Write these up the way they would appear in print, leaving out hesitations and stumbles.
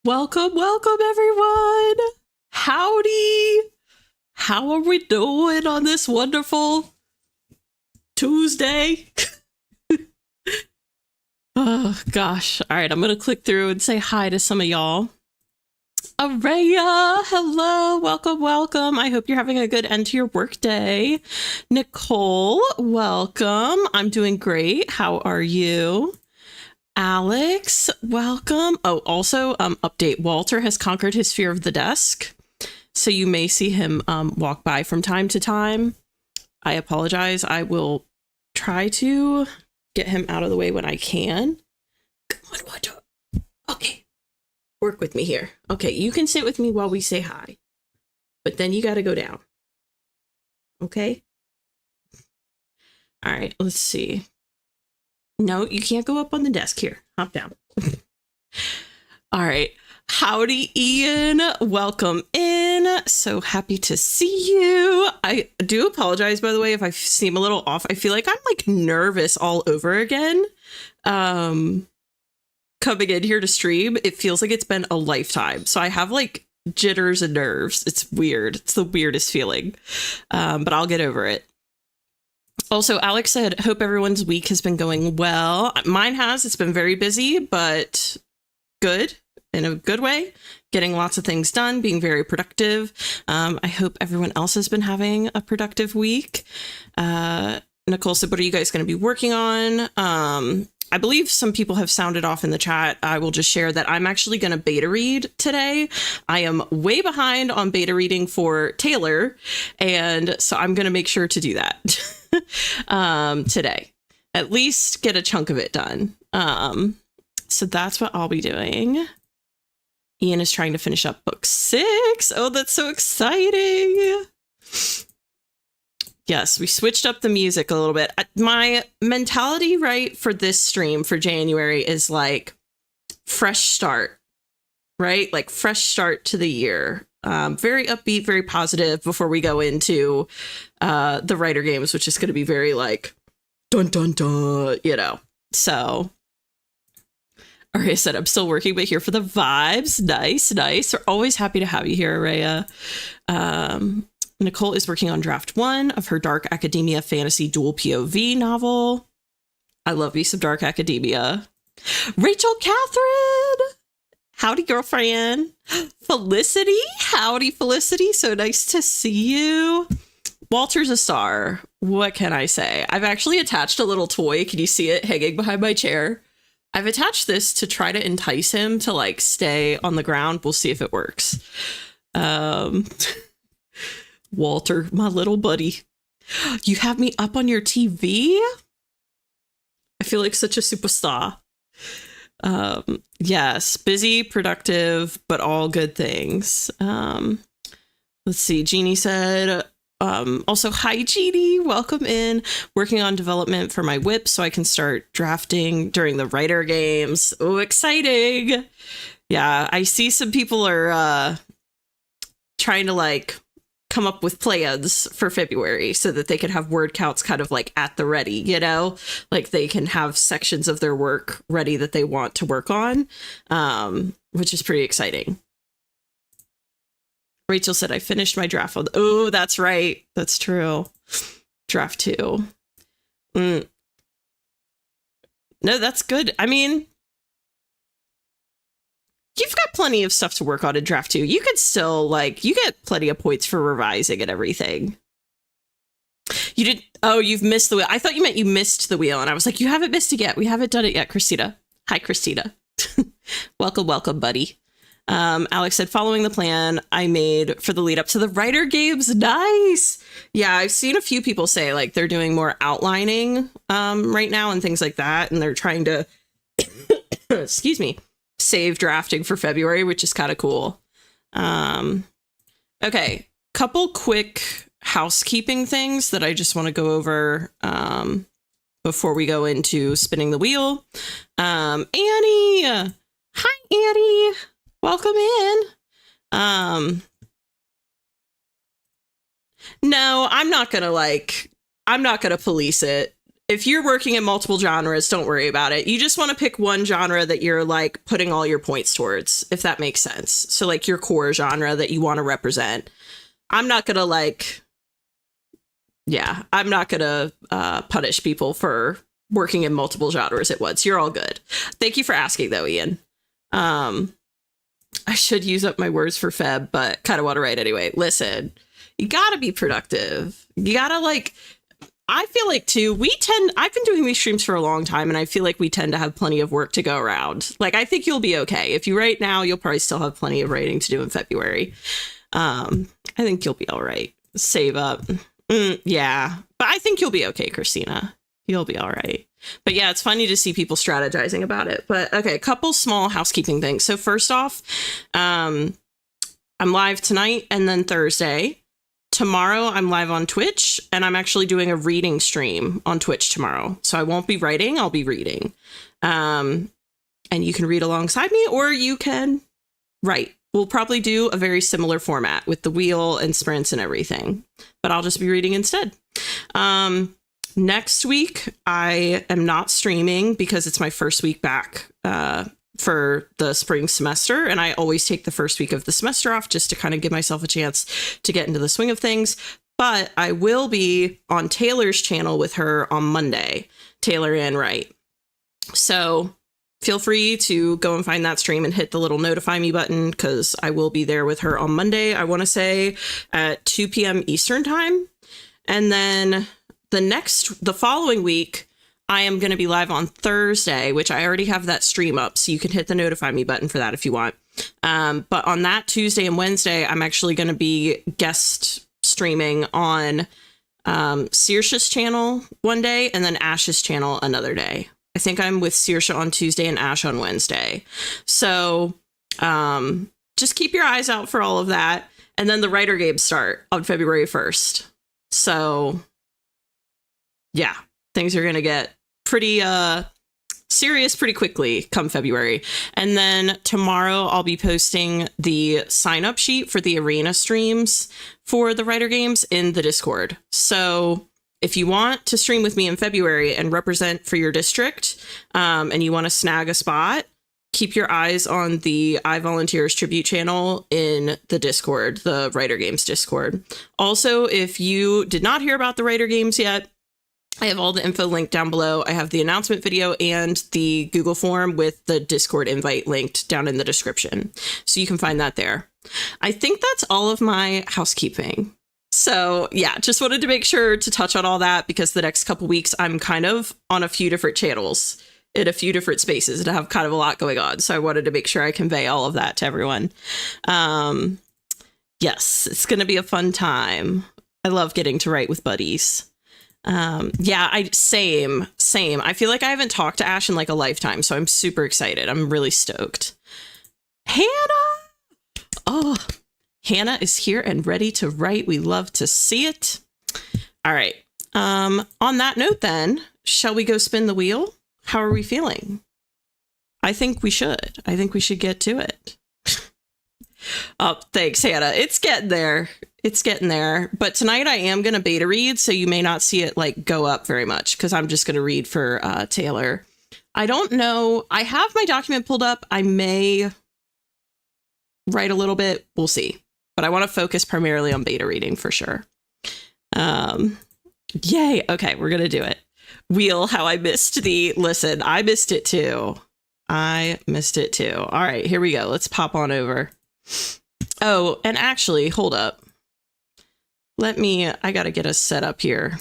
Welcome, welcome everyone. Howdy. How are we doing on this wonderful Tuesday? Oh gosh. All right, I'm going to click through and say hi to some of y'all. Araya, hello, welcome, welcome. I hope you're having a good end to your workday. Nicole, welcome. I'm doing great. How are you? Alex, welcome. Oh, also, update. Walter has conquered his fear of the desk. So you may see him walk by from time to time. I apologize. I will try to get him out of the way when I can. Come on, Walter. Okay. Work with me here. Okay, you can sit with me while we say hi. But then you got to go down. Okay? All right, let's see. No, you can't go up on the desk here. Hop down. All right. Howdy, Ian. Welcome in. So happy to see you. I do apologize, by the way, if I seem a little off. I feel like I'm like nervous all over again. Coming in here to stream, it feels like it's been a lifetime. So I have like jitters and nerves. It's weird. It's the weirdest feeling. But I'll get over it. Also, Alex said, hope everyone's week has been going well. Mine has. It's been very busy, but good in a good way. Getting lots of things done, being very productive. I hope everyone else has been having a productive week. Nicole said, what are you guys going to be working on? I believe some people have sounded off in the chat. I will just share that I'm actually going to beta read today. I am way behind on beta reading for Taylor, and so I'm going to make sure to do that today. At least get a chunk of it done. So that's what I'll be doing. Ian is trying to finish up book 6. Oh, that's so exciting. Yes, we switched up the music a little bit. My mentality, right, for this stream for January is like fresh start, right? Like fresh start to the year. Very upbeat, very positive before we go into the writer games, which is going to be very like dun dun dun, you know. So, Araya said, I'm still working, but here for the vibes. Nice, nice. We're always happy to have you here, Araya. Nicole is working on draft 1 of her dark academia fantasy dual POV novel. I love me some dark academia. Rachel Catherine! Howdy, girlfriend. Felicity? Howdy, Felicity. So nice to see you. Walter's a star. What can I say? I've actually attached a little toy. Can you see it hanging behind my chair? I've attached this to try to entice him to like stay on the ground. We'll see if it works. Walter, my little buddy. You have me up on your TV? I feel like such a superstar. Yes, busy, productive, but all good things. Let's see. Jeannie said, also, hi, Jeannie. Welcome in. Working on development for my whip so I can start drafting during the writer games. Oh, exciting. Yeah, I see some people are trying to like come up with plans for February so that they can have word counts kind of like at the ready, you know, like they can have sections of their work ready that they want to work on, which is pretty exciting. Rachel said, I finished my draft. Oh, that's right. That's true. Draft 2. No, that's good. I mean, you've got plenty of stuff to work on in draft 2. You could still like, you get plenty of points for revising and everything. You did. Oh, you've missed the wheel. I thought you meant you missed the wheel. And I was like, you haven't missed it yet. We haven't done it yet, Christina. Hi, Christina. Welcome, welcome, buddy. Alex said, following the plan I made for the lead up to the writer games. Nice. Yeah, I've seen a few people say like they're doing more outlining right now and things like that. And they're trying to, excuse me, save drafting for February, which is kind of cool. Okay, couple quick housekeeping things that I just want to go over before we go into spinning the wheel. Annie, hi Annie, welcome in. No, I'm not gonna police it. if you're working in multiple genres, don't worry about it. You just want to pick one genre that you're like putting all your points towards, if that makes sense. So like your core genre that you want to represent. I'm not going to I'm not going to punish people for working in multiple genres at once. You're all good. Thank you for asking though, Ian. I should use up my words for Feb, but kind of want to write anyway. Listen, you got to be productive. You got to I feel like too, I've been doing these streams for a long time and I feel like we tend to have plenty of work to go around. Like, I think you'll be okay. If you write now, you'll probably still have plenty of writing to do in February. I think you'll be all right. Save up. Yeah, but I think you'll be okay, Christina. You'll be all right. But yeah, it's funny to see people strategizing about it. But okay, a couple small housekeeping things. So first off, I'm live tonight and then Thursday. Tomorrow I'm live on Twitch and I'm actually doing a reading stream on Twitch tomorrow. So I won't be writing, I'll be reading. And you can read alongside me or you can write. We'll probably do a very similar format with the wheel and sprints and everything, but I'll just be reading instead. Next week, I am not streaming because it's my first week back for the spring semester. And I always take the first week of the semester off just to kind of give myself a chance to get into the swing of things. But I will be on Taylor's channel with her on Monday, Taylor and Wright. So feel free to go and find that stream and hit the little notify me button because I will be there with her on Monday. I want to say at 2 p.m. Eastern time. And then the following week, I am going to be live on Thursday, which I already have that stream up. So you can hit the notify me button for that if you want. But on that Tuesday and Wednesday, I'm actually going to be guest streaming on Saoirse's channel one day and then Ash's channel another day. I think I'm with Saoirse on Tuesday and Ash on Wednesday. So just keep your eyes out for all of that. And then the writer games start on February 1st. So yeah, things are going to get pretty serious pretty quickly come February. And then tomorrow I'll be posting the sign up sheet for the arena streams for the writer games in the Discord. So if you want to stream with me in February and represent for your district and you want to snag a spot, keep your eyes on the I Volunteers tribute channel in the Discord, the Writer Games Discord. Also, if you did not hear about the Writer Games yet, I have all the info linked down below. I have the announcement video and the Google form with the Discord invite linked down in the description. So you can find that there. I think that's all of my housekeeping. So yeah, just wanted to make sure to touch on all that because the next couple weeks I'm kind of on a few different channels in a few different spaces and I have kind of a lot going on. So I wanted to make sure I convey all of that to everyone. Yes, it's going to be a fun time. I love getting to write with buddies. Same. I feel like I haven't talked to Ash in like a lifetime, so I'm super excited. I'm really stoked. Hannah! Oh, Hannah is here and ready to write. We love to see it. All right. On that note then, shall we go spin the wheel? How are we feeling? I think we should. I think we should get to it. Oh, thanks, Hannah. It's getting there. It's getting there. But tonight I am going to beta read, so you may not see it like go up very much because I'm just going to read for Taylor. I don't know. I have my document pulled up. I may write a little bit. We'll see. But I want to focus primarily on beta reading for sure. Yay. Okay, we're going to do it. Wheel, how I missed listen, I missed it too. All right, here we go. Let's pop on over. Oh, and actually, hold up. I got to get us set up here.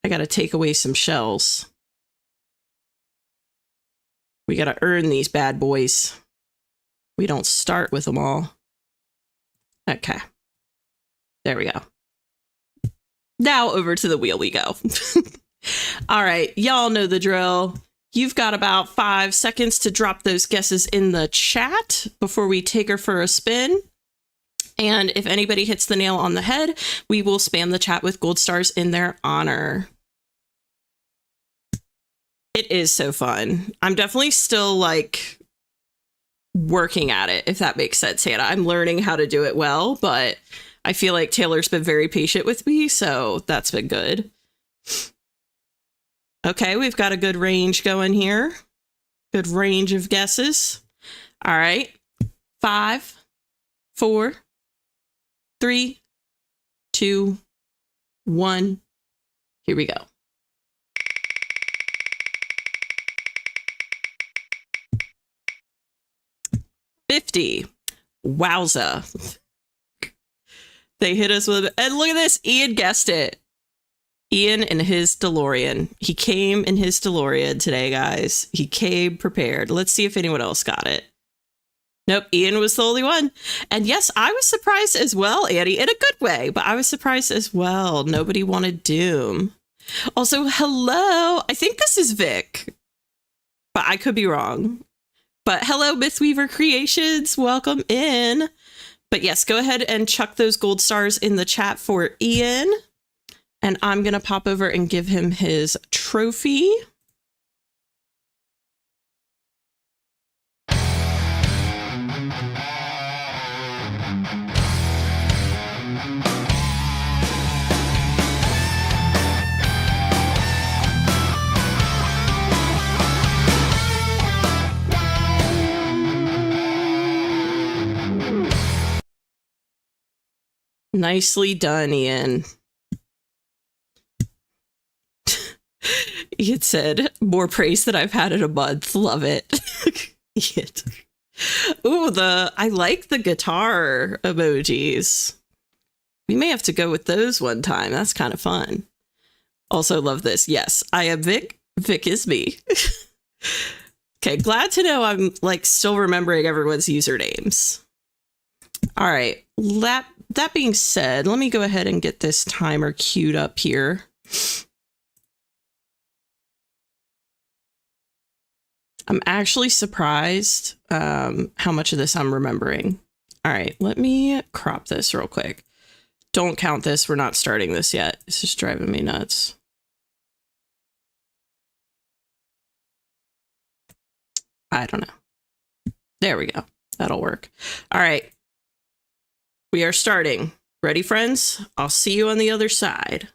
I got to take away some shells. We got to earn these bad boys. We don't start with them all. Okay. There we go. Now over to the wheel we go. All right. Y'all know the drill. You've got about 5 seconds to drop those guesses in the chat before we take her for a spin. And if anybody hits the nail on the head, we will spam the chat with gold stars in their honor. It is so fun. I'm definitely still like working at it, if that makes sense, Hannah. I'm learning how to do it well, but I feel like Taylor's been very patient with me, so that's been good. Okay, we've got a good range going here. Good range of guesses. All right. 5, 4, 3, 2, 1. Here we go. $50. Wowza. They hit us with, and look at this. Ian guessed it. Ian in his DeLorean. He came in his DeLorean today, guys. He came prepared. Let's see if anyone else got it. Nope, Ian was the only one. And yes, I was surprised as well, Annie, in a good way, but I was surprised as well. Nobody wanted Doom. Also, hello. I think this is Vic, but I could be wrong. But hello, Mythweaver Creations. Welcome in. But yes, go ahead and chuck those gold stars in the chat for Ian. And I'm going to pop over and give him his trophy. Nicely done, Ian. It said, more praise than I've had in a month. Love it. Ooh, I like the guitar emojis. We may have to go with those one time. That's kind of fun. Also love this. Yes, I am Vic. Vic is me. Okay, glad to know I'm like still remembering everyone's usernames. All right, that being said, let me go ahead and get this timer queued up here. I'm actually surprised how much of this I'm remembering. All right, let me crop this real quick. Don't count this. We're not starting this yet. It's just driving me nuts. I don't know. There we go. That'll work. All right. We are starting. Ready, friends? I'll see you on the other side.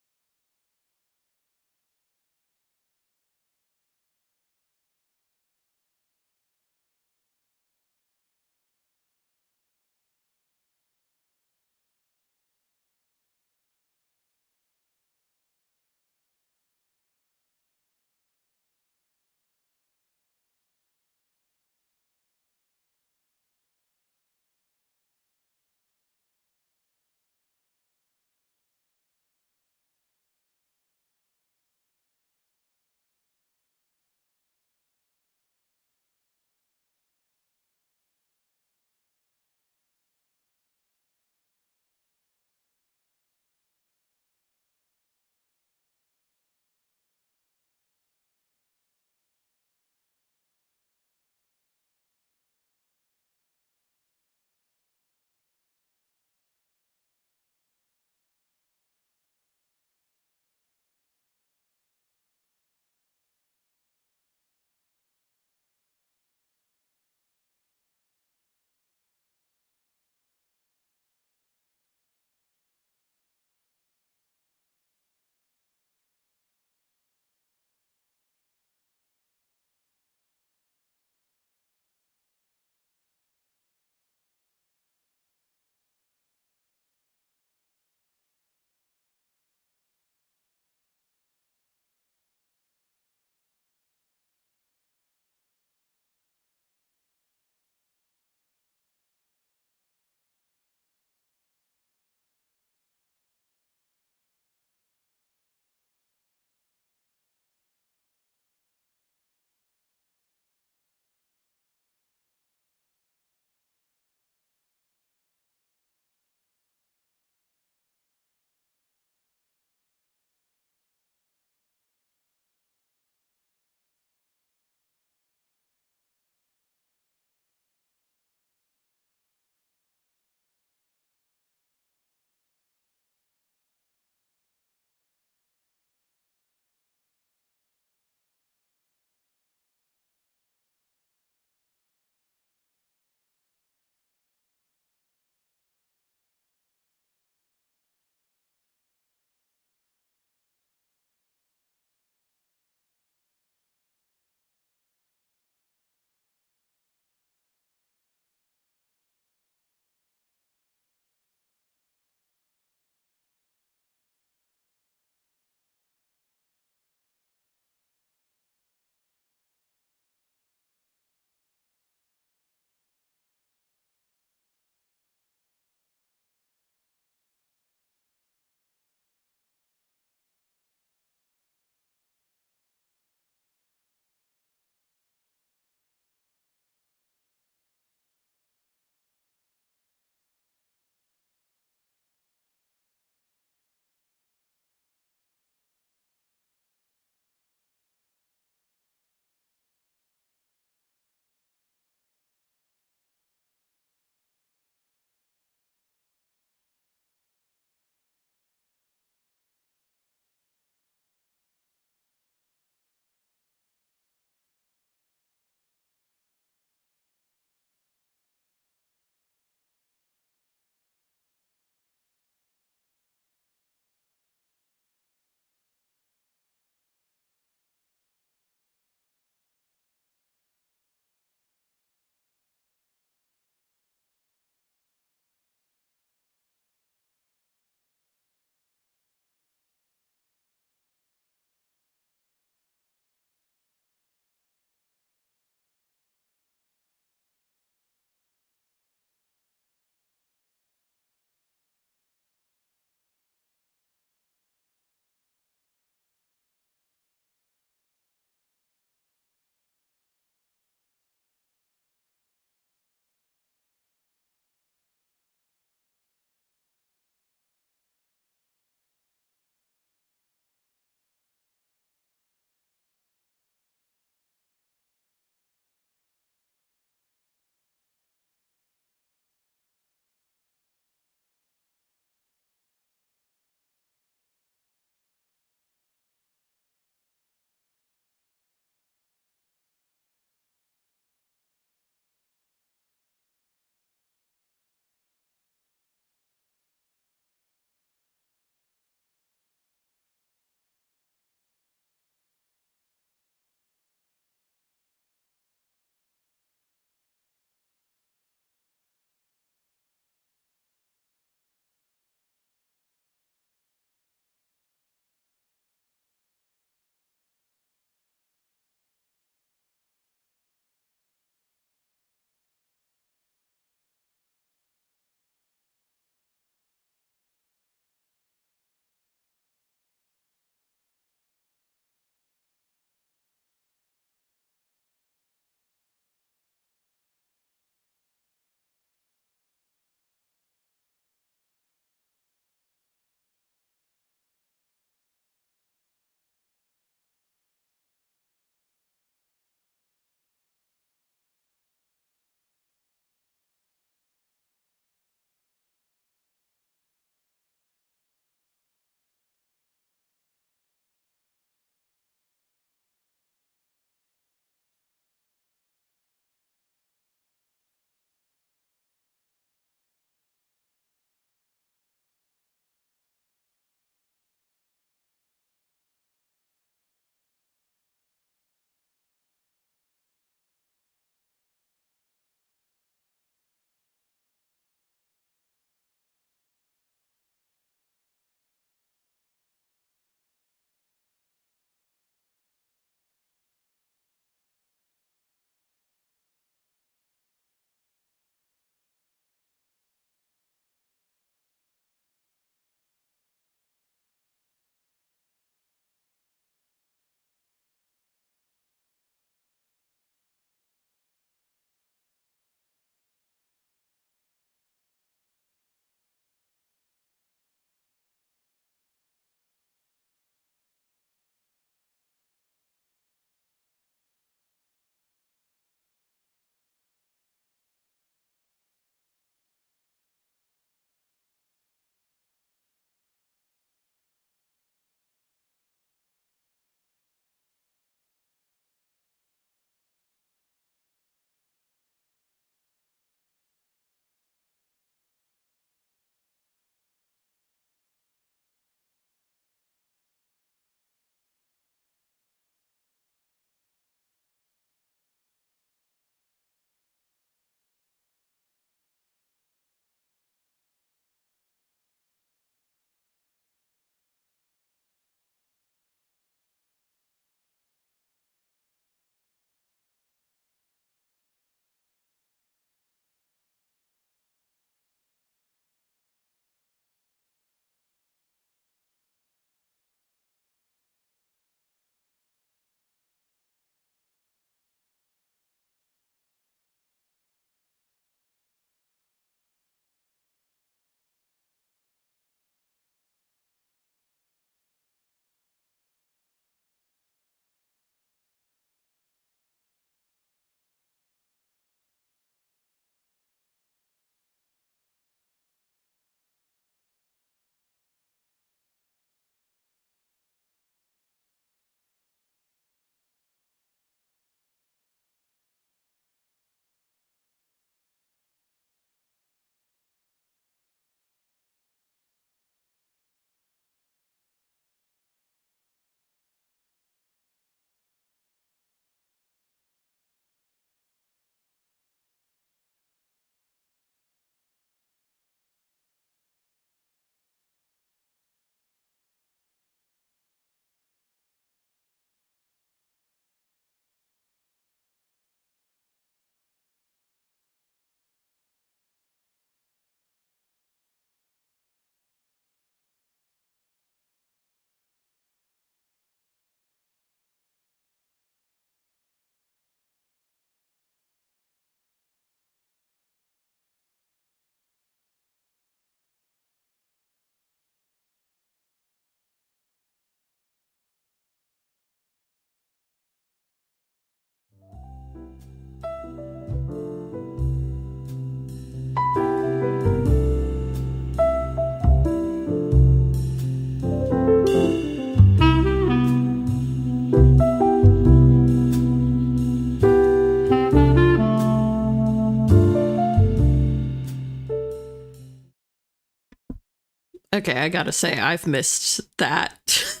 Okay, I gotta say, I've missed that.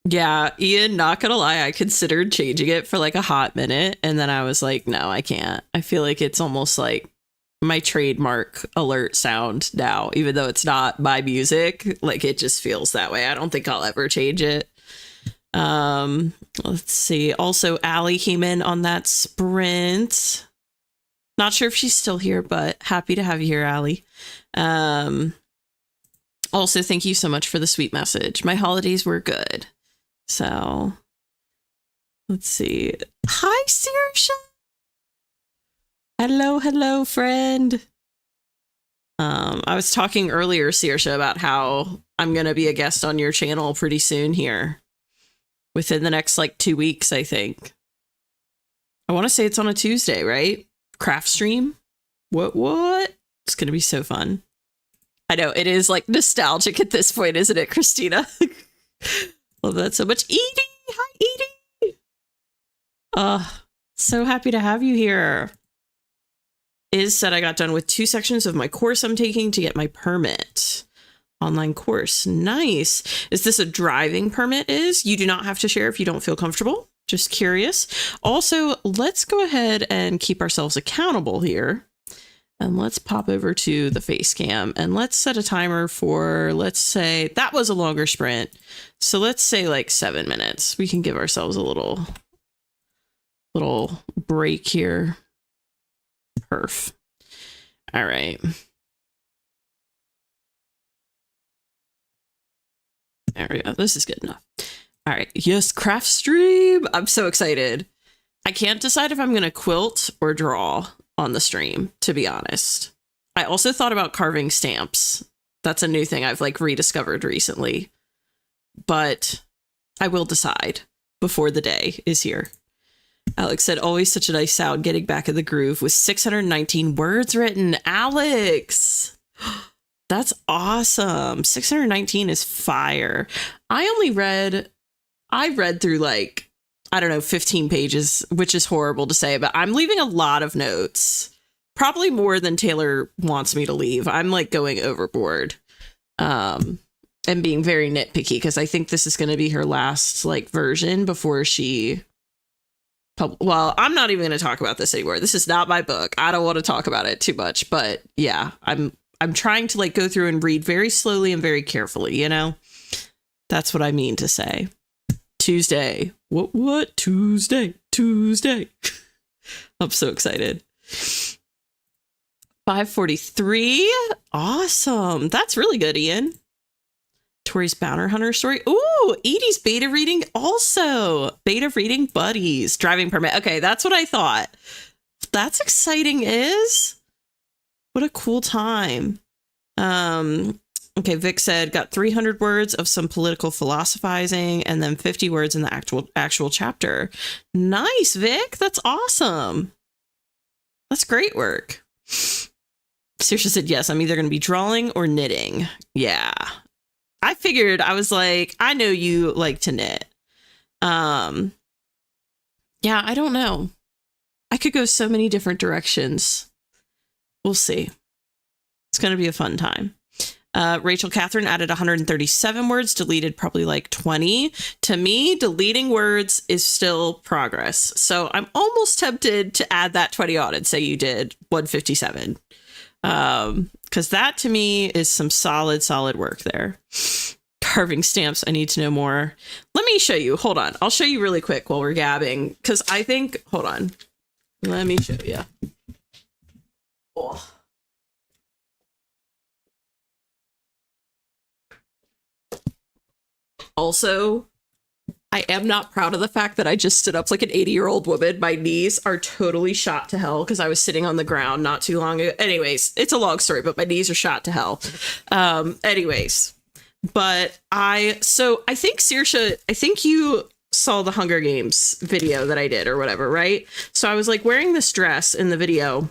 Yeah, Ian, not gonna lie, I considered changing it for like a hot minute, and then I was like, no, I can't. I feel like it's almost like my trademark alert sound now, even though it's not my music. Like, it just feels that way. I don't think I'll ever change it. Let's see. Also, Allie came in on that sprint. Not sure if she's still here, but happy to have you here, Allie. Also, thank you so much for the sweet message. My holidays were good. So, let's see. Hi, Saoirse. Hello, hello, friend. I was talking earlier, Saoirse, about how I'm going to be a guest on your channel pretty soon here. Within the next, like, 2 weeks, I think. I want to say it's on a Tuesday, right? Craft stream? What? It's going to be so fun. I know, it is, like, nostalgic at this point, isn't it, Christina? Love that so much. Edie! Hi, Edie! So happy to have you here. Is said I got done with 2 sections of my course I'm taking to get my permit. Online course. Nice. Is this a driving permit? You do not have to share if you don't feel comfortable. Just curious. Also, let's go ahead and keep ourselves accountable here. And let's pop over to the face cam and let's set a timer for, let's say, that was a longer sprint. So let's say like 7 minutes. We can give ourselves a little break here. Perf. All right. There we go. This is good enough. All right. Yes, craft stream. I'm so excited. I can't decide if I'm going to quilt or draw on the stream, to be honest. I also thought about carving stamps. That's a new thing I've like rediscovered recently. But I will decide before the day is here. Alex said, always such a nice sound getting back in the groove with 619 words written. Alex! That's awesome. 619 is fire. I read through like, I don't know, 15 pages, which is horrible to say, but I'm leaving a lot of notes. Probably more than Taylor wants me to leave. I'm like going overboard. And being very nitpicky because I think this is going to be her last like version before she... Well, I'm not even going to talk about this anymore. This is not my book. I don't want to talk about it too much, but yeah, I'm trying to like go through and read very slowly and very carefully, you know? That's what I mean to say. Tuesday. What? Tuesday. I'm so excited. 543. Awesome. That's really good, Ian. Tori's Bounty Hunter story. Ooh, Edie's beta reading also. Beta reading buddies. Driving permit. Okay, that's what I thought. That's exciting, is. What a cool time. Okay, Vic said, got 300 words of some political philosophizing and then 50 words in the actual chapter. Nice, Vic. That's awesome. That's great work. Saoirse said, yes, I'm either going to be drawing or knitting. Yeah. I figured, I was like, I know you like to knit. Yeah, I don't know. I could go so many different directions. We'll see. It's going to be a fun time. Rachel Catherine added 137 words, deleted probably like 20. To me, deleting words is still progress. So I'm almost tempted to add that 20 on and say you did 157. Because that to me is some solid work there. Carving stamps, I need to know more. Let me show you. Hold on. I'll show you really quick while we're gabbing. Because I think, hold on. Let me show you. Oh. Also, I am not proud of the fact that I just stood up like an 80-year-old woman. My knees are totally shot to hell because I was sitting on the ground not too long ago. Anyways, it's a long story, but my knees are shot to hell. Anyways, but I think Saoirse, I think you saw the Hunger Games video that I did or whatever, right? So I was like wearing this dress in the video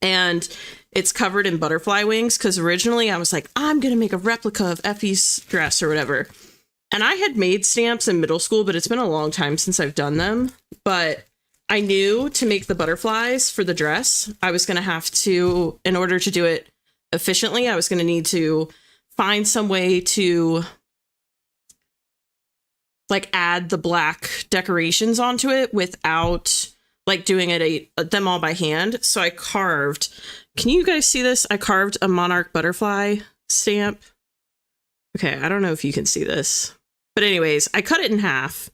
and it's covered in butterfly wings because originally I was like, I'm going to make a replica of Effie's dress or whatever. And I had made stamps in middle school, but it's been a long time since I've done them. But I knew to make the butterflies for the dress, I was going to have to, in order to do it efficiently, I was going to need to find some way to like add the black decorations onto it without like doing them all by hand. So I carved, can you guys see this? I carved a monarch butterfly stamp. Okay, I don't know if you can see this, but anyways, I cut it in half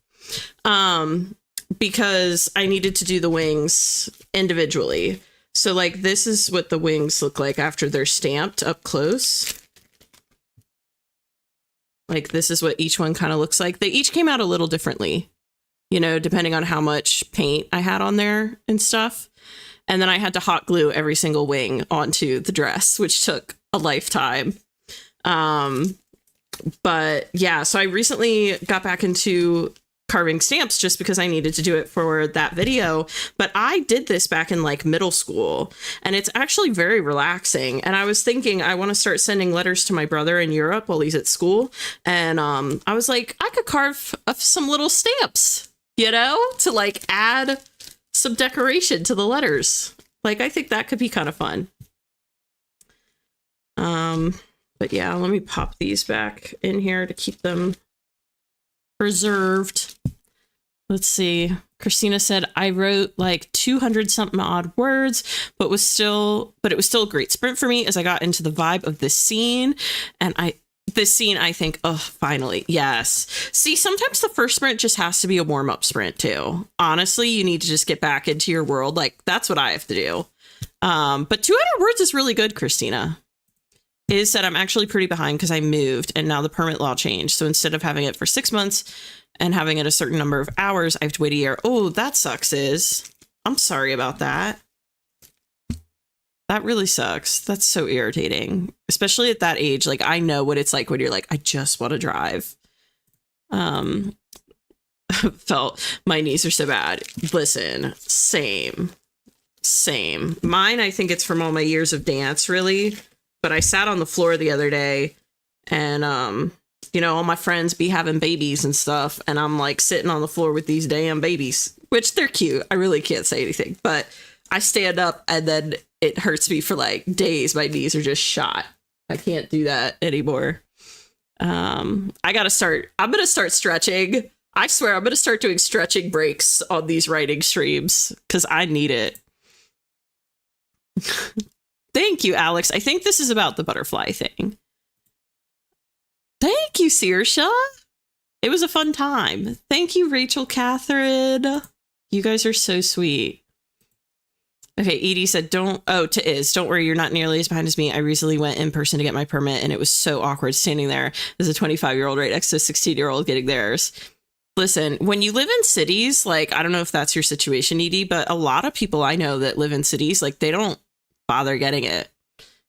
because I needed to do the wings individually. So like this is what the wings look like after they're stamped up close. Like this is what each one kind of looks like. They each came out a little differently, you know, depending on how much paint I had on there and stuff. And then I had to hot glue every single wing onto the dress, which took a lifetime. But yeah, so I recently got back into carving stamps just because I needed to do it for that video. But I did this back in like middle school, and it's actually very relaxing. And I was thinking I want to start sending letters to my brother in Europe while he's at school. And I was like, I could carve some little stamps, you know, to like add some decoration to the letters. Like, I think that could be kind of fun. But yeah, let me pop these back in here to keep them preserved. Let's see. Christina said, I wrote like 200 something odd words, but it was still a great sprint for me as I got into the vibe of this scene. And I think, oh, finally. Yes. See, sometimes the first sprint just has to be a warm up sprint too. Honestly, you need to just get back into your world. Like that's what I have to do. But 200 words is really good, Christina. Is that I'm actually pretty behind because I moved and now the permit law changed. So instead of having it for 6 months and having it a certain number of hours, I have to wait a year. Oh, that sucks. I'm sorry about that. That really sucks. That's so irritating, especially at that age. Like, I know what it's like when you're like, I just want to drive. Felt my knees are so bad. Listen, same. Mine, I think it's from all my years of dance, really. But I sat on the floor the other day and, you know, all my friends be having babies and stuff. And I'm like sitting on the floor with these damn babies, which they're cute. I really can't say anything, but I stand up and then it hurts me for like days. My knees are just shot. I can't do that anymore. I'm going to start stretching. I swear I'm going to start doing stretching breaks on these writing streams because I need it. Thank you, Alex. I think this is about the butterfly thing. Thank you, Saoirse. It was a fun time. Thank you, Rachel Catherine. You guys are so sweet. Okay, Edie said, don't worry, you're not nearly as behind as me. I recently went in person to get my permit, and it was so awkward standing there as a 25-year-old right next to a 16-year-old getting theirs. Listen, when you live in cities, like, I don't know if that's your situation, Edie, but a lot of people I know that live in cities, like, they don't bother getting it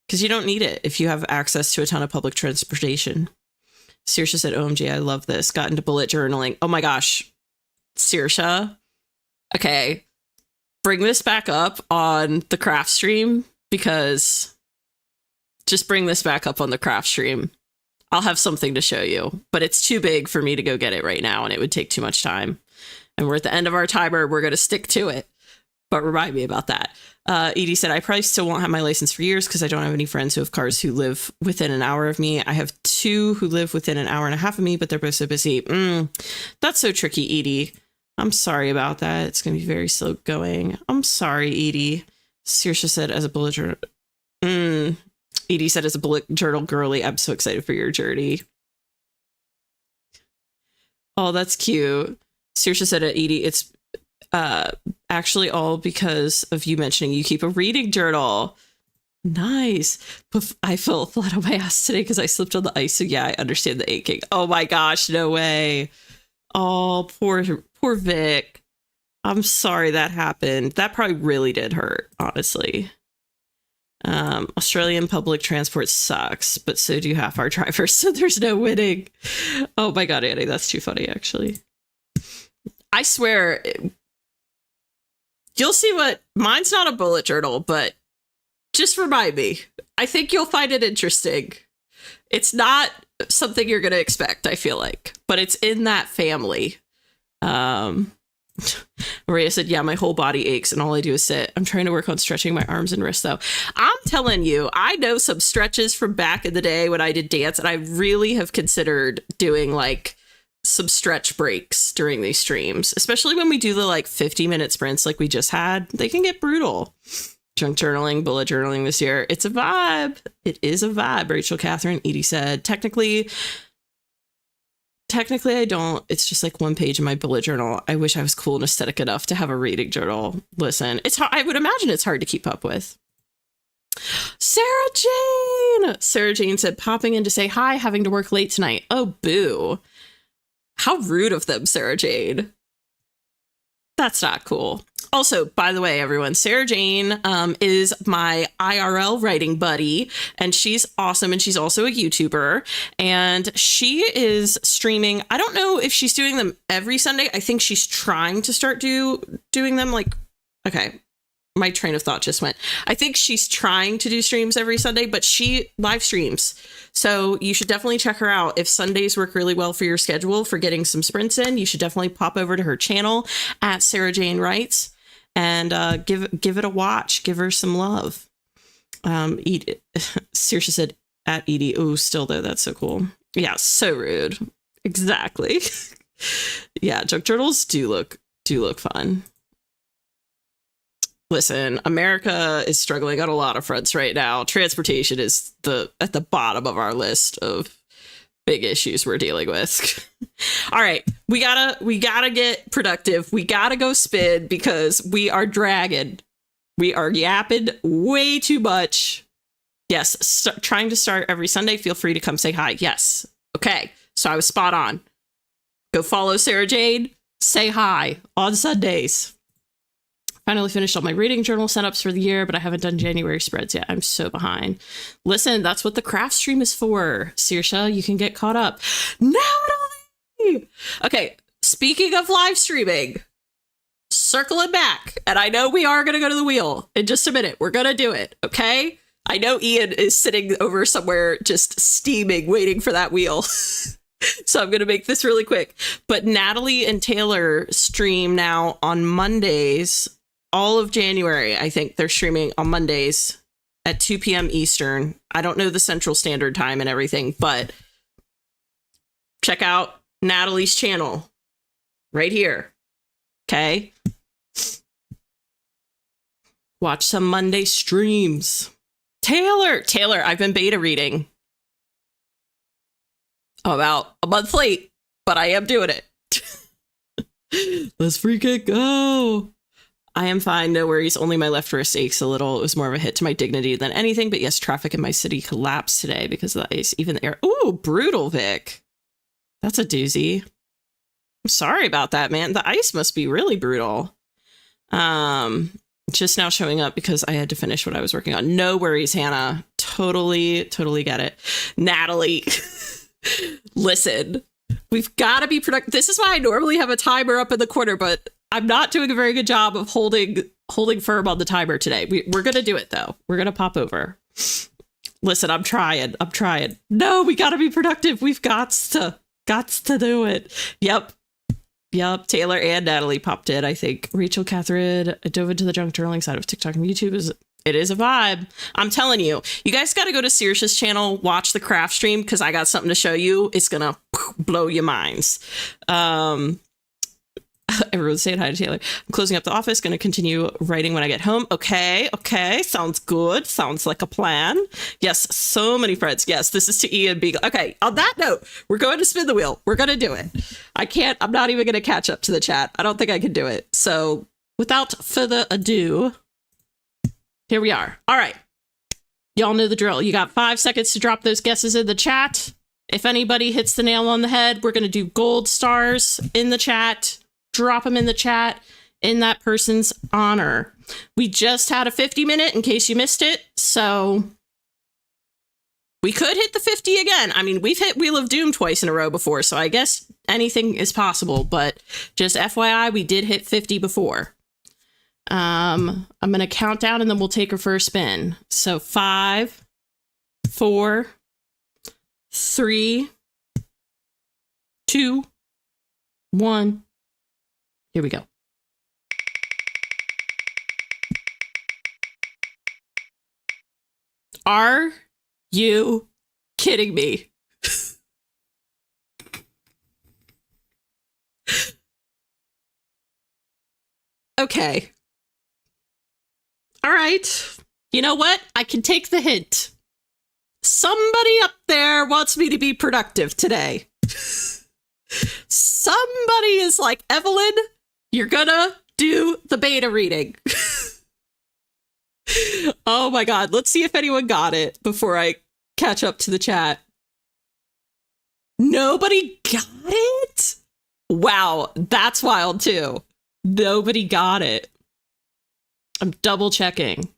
because you don't need it if you have access to a ton of public transportation. Saoirse said, OMG, I love this. Got into bullet journaling. Oh my gosh. Saoirse. Okay. Bring this back up on the craft stream because just bring this back up on the craft stream. I'll have something to show you, but it's too big for me to go get it right now and it would take too much time. And we're at the end of our timer. We're going to stick to it. But remind me about that. Edie said, I probably still won't have my license for years because I don't have any friends who have cars who live within an hour of me. I have 2 who live within an hour and a half of me, but they're both so busy. That's so tricky, Edie. I'm sorry about that. It's going to be very slow going. I'm sorry, Edie. Saoirse said, as a bullet journal. Edie said, as a bullet journal girly, I'm so excited for your journey. Oh, that's cute. Saoirse said, Edie, it's actually all because of you mentioning you keep a reading journal. Nice. But I fell flat on my ass today because I slipped on the ice. So yeah, I understand the aching. Oh my gosh, no way. Oh, poor Vic. I'm sorry that happened. That probably really did hurt, honestly. Australian public transport sucks, but so do half our drivers, so there's no winning. Oh my god, Annie, that's too funny, actually. I swear, you'll see what... Mine's not a bullet journal, but just remind me. I think you'll find it interesting. It's not something you're going to expect, I feel like, but it's in that family. Maria said, yeah, my whole body aches and all I do is sit. I'm trying to work on stretching my arms and wrists though. I'm telling you, I know some stretches from back in the day when I did dance, and I really have considered doing like some stretch breaks during these streams, especially when we do the like 50-minute sprints like we just had. They can get brutal. Junk journaling, bullet journaling this year. It's a vibe. It is a vibe. Rachel Catherine Edie said, technically I don't. It's just like one page in my bullet journal. I wish I was cool and aesthetic enough to have a reading journal. Listen, it's hard. I would imagine it's hard to keep up with. Sarah Jane said, popping in to say hi, having to work late tonight. Oh, boo. How rude of them, Sarah Jane. That's not cool. Also, by the way, everyone, Sarah Jane is my IRL writing buddy, and she's awesome. And she's also a YouTuber, and she is streaming. I don't know if she's doing them every Sunday. I think she's trying to start doing them like, okay, my train of thought just went. I think she's trying to do streams every Sunday, but she live streams. So you should definitely check her out. If Sundays work really well for your schedule for getting some sprints in, you should definitely pop over to her channel at Sarah Jane Writes and give it a watch. Give her some love. Saoirse said at Edie. Oh, still though, that's so cool. Yeah, so rude. Exactly. Yeah, junk journals do look fun. Listen, America is struggling on a lot of fronts right now. Transportation is at the bottom of our list of big issues we're dealing with. All right, we gotta get productive. We gotta go spin because we are dragging. We are yapping way too much. Yes, trying to start every Sunday. Feel free to come say hi. Yes. Okay, so I was spot on. Go follow Sarah Jane. Say hi on Sundays. Finally finished all my reading journal setups for the year, but I haven't done January spreads yet. I'm so behind. Listen, that's what the craft stream is for. Saoirse, you can get caught up. Natalie! Okay, speaking of live streaming, circling back, and I know we are going to go to the wheel in just a minute. We're going to do it, okay? I know Ian is sitting over somewhere just steaming, waiting for that wheel. So I'm going to make this really quick. But Natalie and Taylor stream now on Mondays. All of January, I think they're streaming on Mondays at 2 p.m. Eastern. I don't know the Central Standard Time and everything, but check out Natalie's channel right here. Okay. Watch some Monday streams. Taylor, I've been beta reading. I'm about a month late, but I am doing it. Let's freaking go. I am fine. No worries. Only my left wrist aches a little. It was more of a hit to my dignity than anything. But yes, traffic in my city collapsed today because of the ice. Even the air. Ooh, brutal, Vic. That's a doozy. I'm sorry about that, man. The ice must be really brutal. Just now showing up because I had to finish what I was working on. No worries, Hannah. Totally get it. Natalie, listen, we've got to be productive. This is why I normally have a timer up in the corner, but I'm not doing a very good job of holding firm on the timer today. We're going to do it, though. We're going to pop over. Listen, I'm trying. No, we got to be productive. We've got to do it. Yep. Taylor and Natalie popped in, I think. Rachel Catherine dove into the junk journaling side of TikTok and YouTube. It is a vibe. I'm telling you, you guys got to go to Saoirse's channel, watch the craft stream, because I got something to show you. It's going to blow your minds. Everyone's saying hi to Taylor. I'm closing up the office. Going to continue writing when I get home. Okay. Sounds good. Sounds like a plan. Yes, so many friends. Yes, this is to Ian Beagle. Okay, on that note, we're going to spin the wheel. We're going to do it. I'm not even going to catch up to the chat. I don't think I can do it. So without further ado, here we are. All right. Y'all know the drill. You got 5 seconds to drop those guesses in the chat. If anybody hits the nail on the head, we're going to do gold stars in the chat. Drop them in the chat in that person's honor. We just had a 50-minute in case you missed it. So we could hit the 50 again. I mean, we've hit Wheel of Doom twice in a row before, so I guess anything is possible. But just FYI, we did hit 50 before. I'm going to count down and then we'll take her for a spin. So 5, 4, 3, 2, 1. Here we go. Are you kidding me? Okay. All right. You know what? I can take the hint. Somebody up there wants me to be productive today. Somebody is like, Evelyn, you're gonna do the beta reading. Oh my God. Let's see if anyone got it before I catch up to the chat. Nobody got it? Wow. That's wild too. Nobody got it. I'm double checking.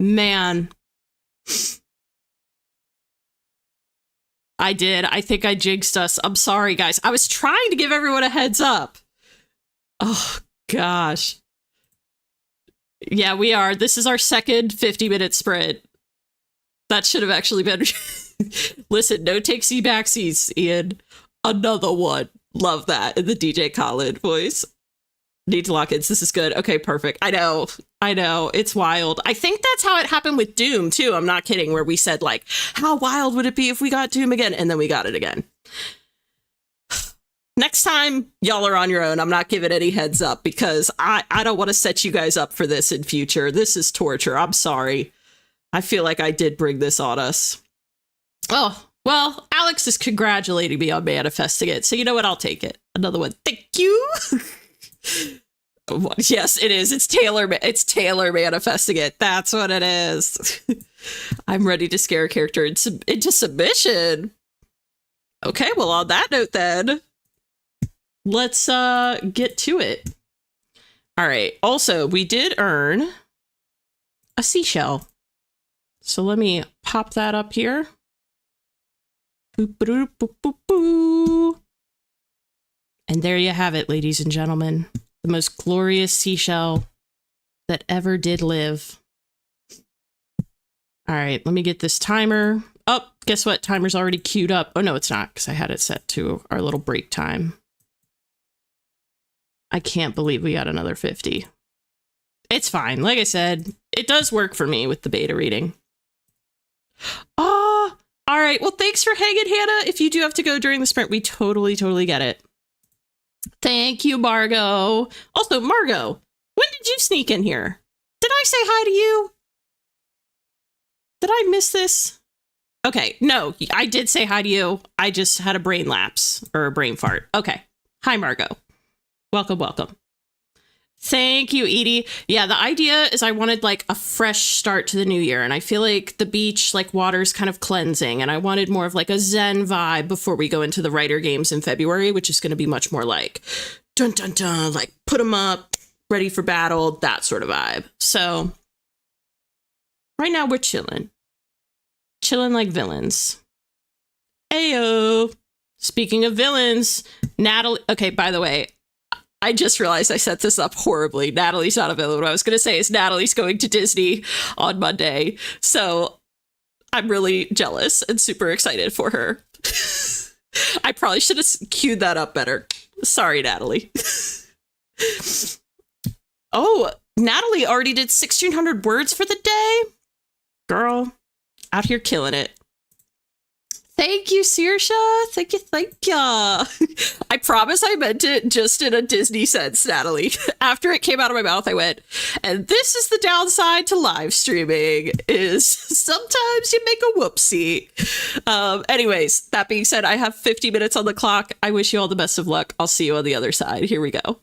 Man. I did. I think I jinxed us. I'm sorry, guys. I was trying to give everyone a heads up. Oh, gosh. Yeah, we are. This is our second 50-minute sprint. That should have actually been... Listen, no takesy backsies, Ian. Another one. Love that in the DJ Khaled voice. Need to lock in. This is good. Okay, perfect. I know. It's wild. I think that's how it happened with Doom, too. I'm not kidding, where we said, like, how wild would it be if we got Doom again? And then we got it again. Next time, y'all are on your own. I'm not giving any heads up because I don't want to set you guys up for this in future. This is torture. I'm sorry. I feel like I did bring this on us. Oh, well, Alex is congratulating me on manifesting it. So you know what? I'll take it. Another one. Thank you. Yes, it is. It's Taylor manifesting it. That's what it is. I'm ready to scare a character into submission. Okay, well, on that note then, let's get to it. All right. Also, we did earn a seashell. So let me pop that up here. Boop, boop, boop, boop, boop. And there you have it, ladies and gentlemen. The most glorious seashell that ever did live. All right, let me get this timer. Oh, guess what? Timer's already queued up. Oh, no, it's not, because I had it set to our little break time. I can't believe we got another 50. It's fine. Like I said, it does work for me with the beta reading. Oh, all right. Well, thanks for hanging, Hannah. If you do have to go during the sprint, we totally get it. Thank you, Margot. Also, Margot, when did you sneak in here? Did I say hi to you? Did I miss this? Okay, no, I did say hi to you. I just had a brain lapse or a brain fart. Okay. Hi, Margot. Welcome, welcome. Thank you, Edie. Yeah, the idea is I wanted like a fresh start to the new year. And I feel like the beach, like water's kind of cleansing. And I wanted more of like a Zen vibe before we go into the writer games in February, which is going to be much more like dun dun dun, like put them up, ready for battle, that sort of vibe. So right now we're chilling. Chilling like villains. Ayo. Speaking of villains, Natalie. Okay, by the way, I just realized I set this up horribly. Natalie's not a villain. What I was going to say is Natalie's going to Disney on Monday. So I'm really jealous and super excited for her. I probably should have queued that up better. Sorry, Natalie. Oh, Natalie already did 1,600 words for the day. Girl, out here killing it. Thank you, Saoirse. Thank you. I promise I meant it just in a Disney sense, Natalie. After it came out of my mouth, I went, and this is the downside to live streaming, is sometimes you make a whoopsie. Anyways, that being said, I have 50 minutes on the clock. I wish you all the best of luck. I'll see you on the other side. Here we go.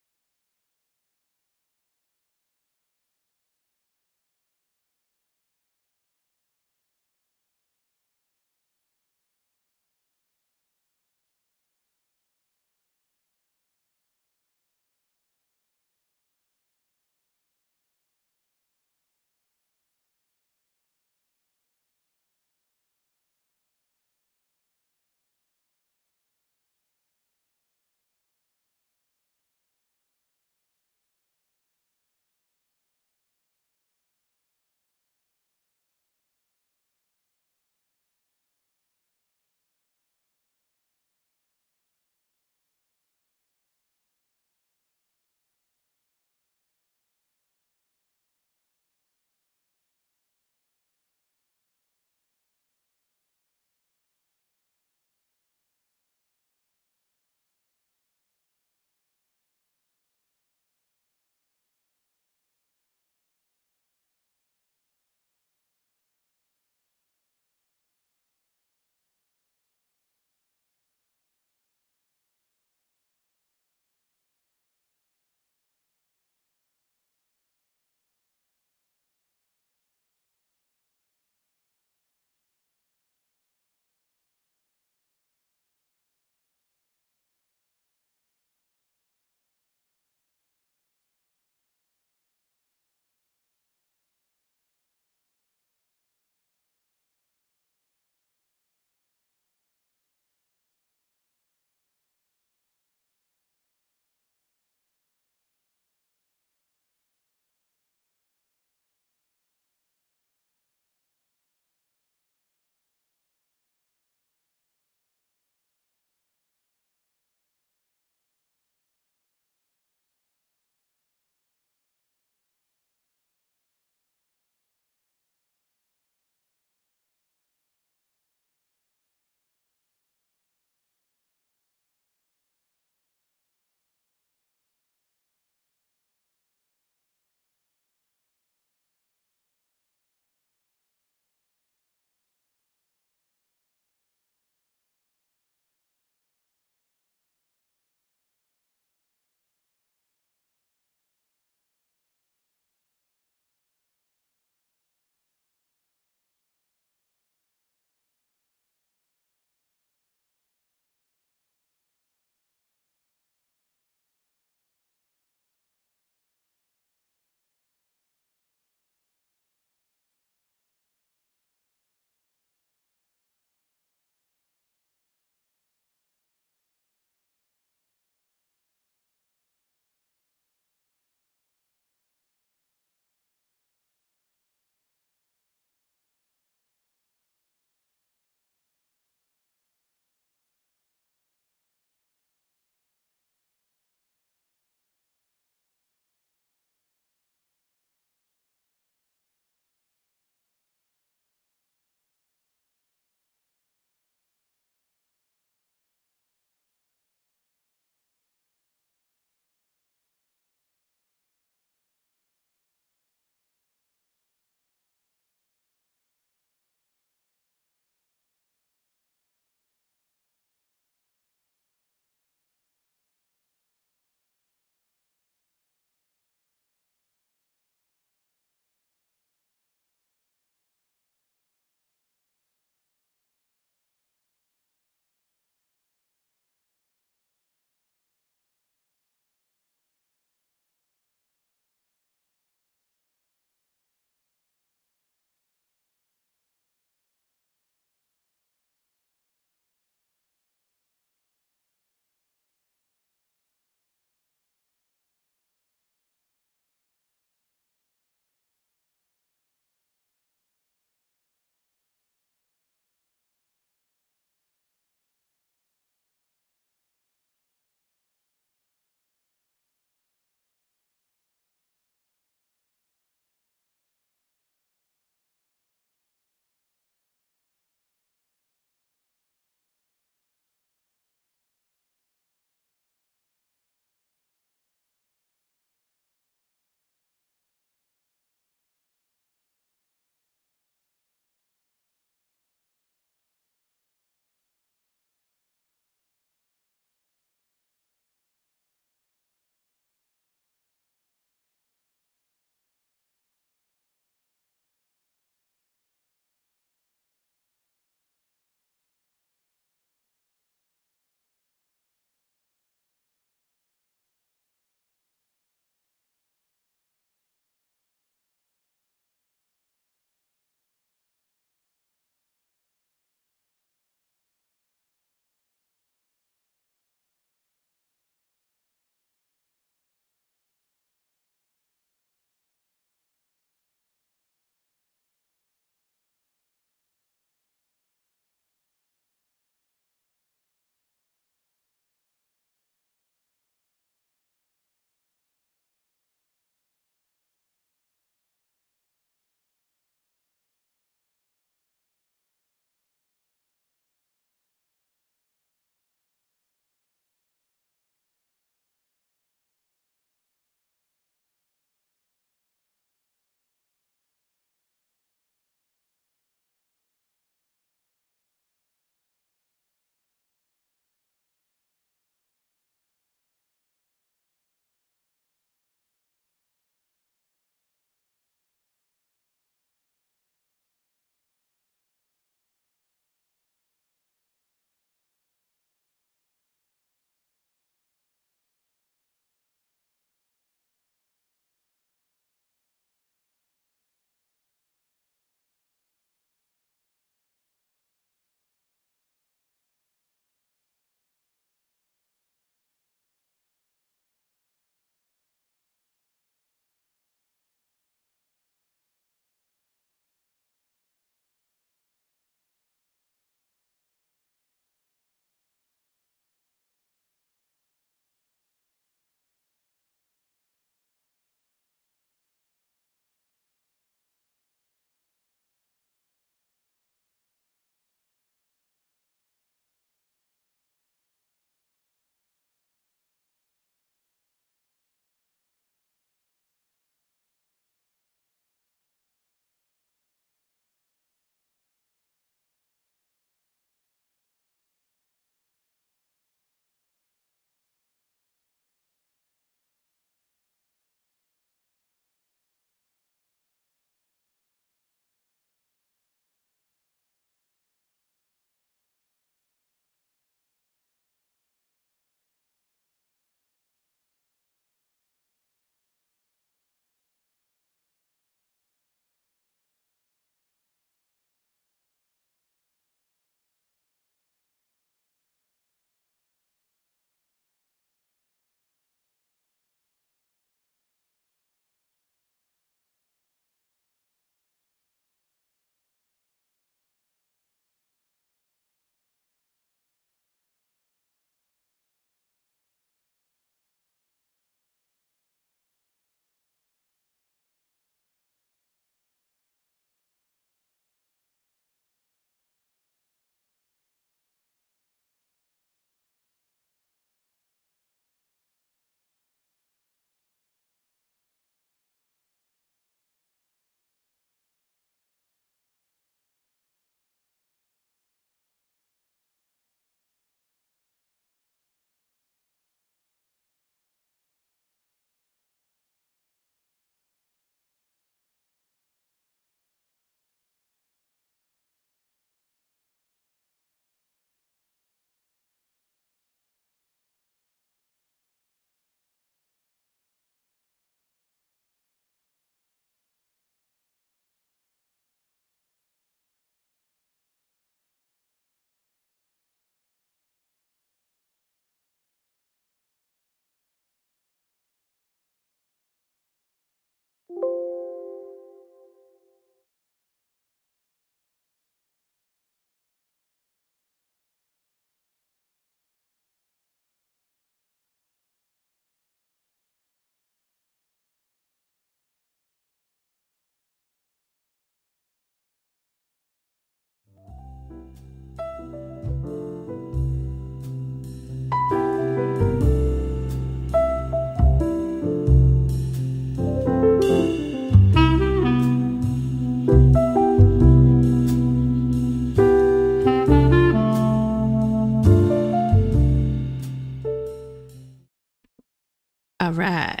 All right.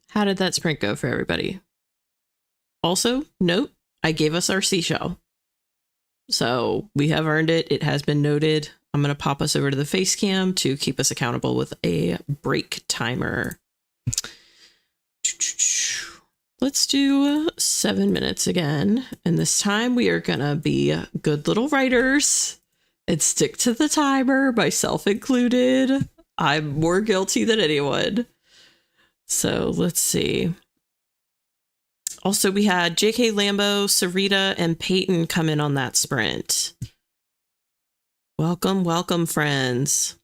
How did that sprint go for everybody? Also, note, I gave us our seashell. So we have earned it. It has been noted. I'm going to pop us over to the face cam to keep us accountable with a break timer. Let's do 7 minutes again. And this time we are going to be good little writers and stick to the timer, myself included. I'm more guilty than anyone. So let's see. Also, we had JK Lambo, Sarita, and Peyton come in on that sprint. Welcome, welcome, friends.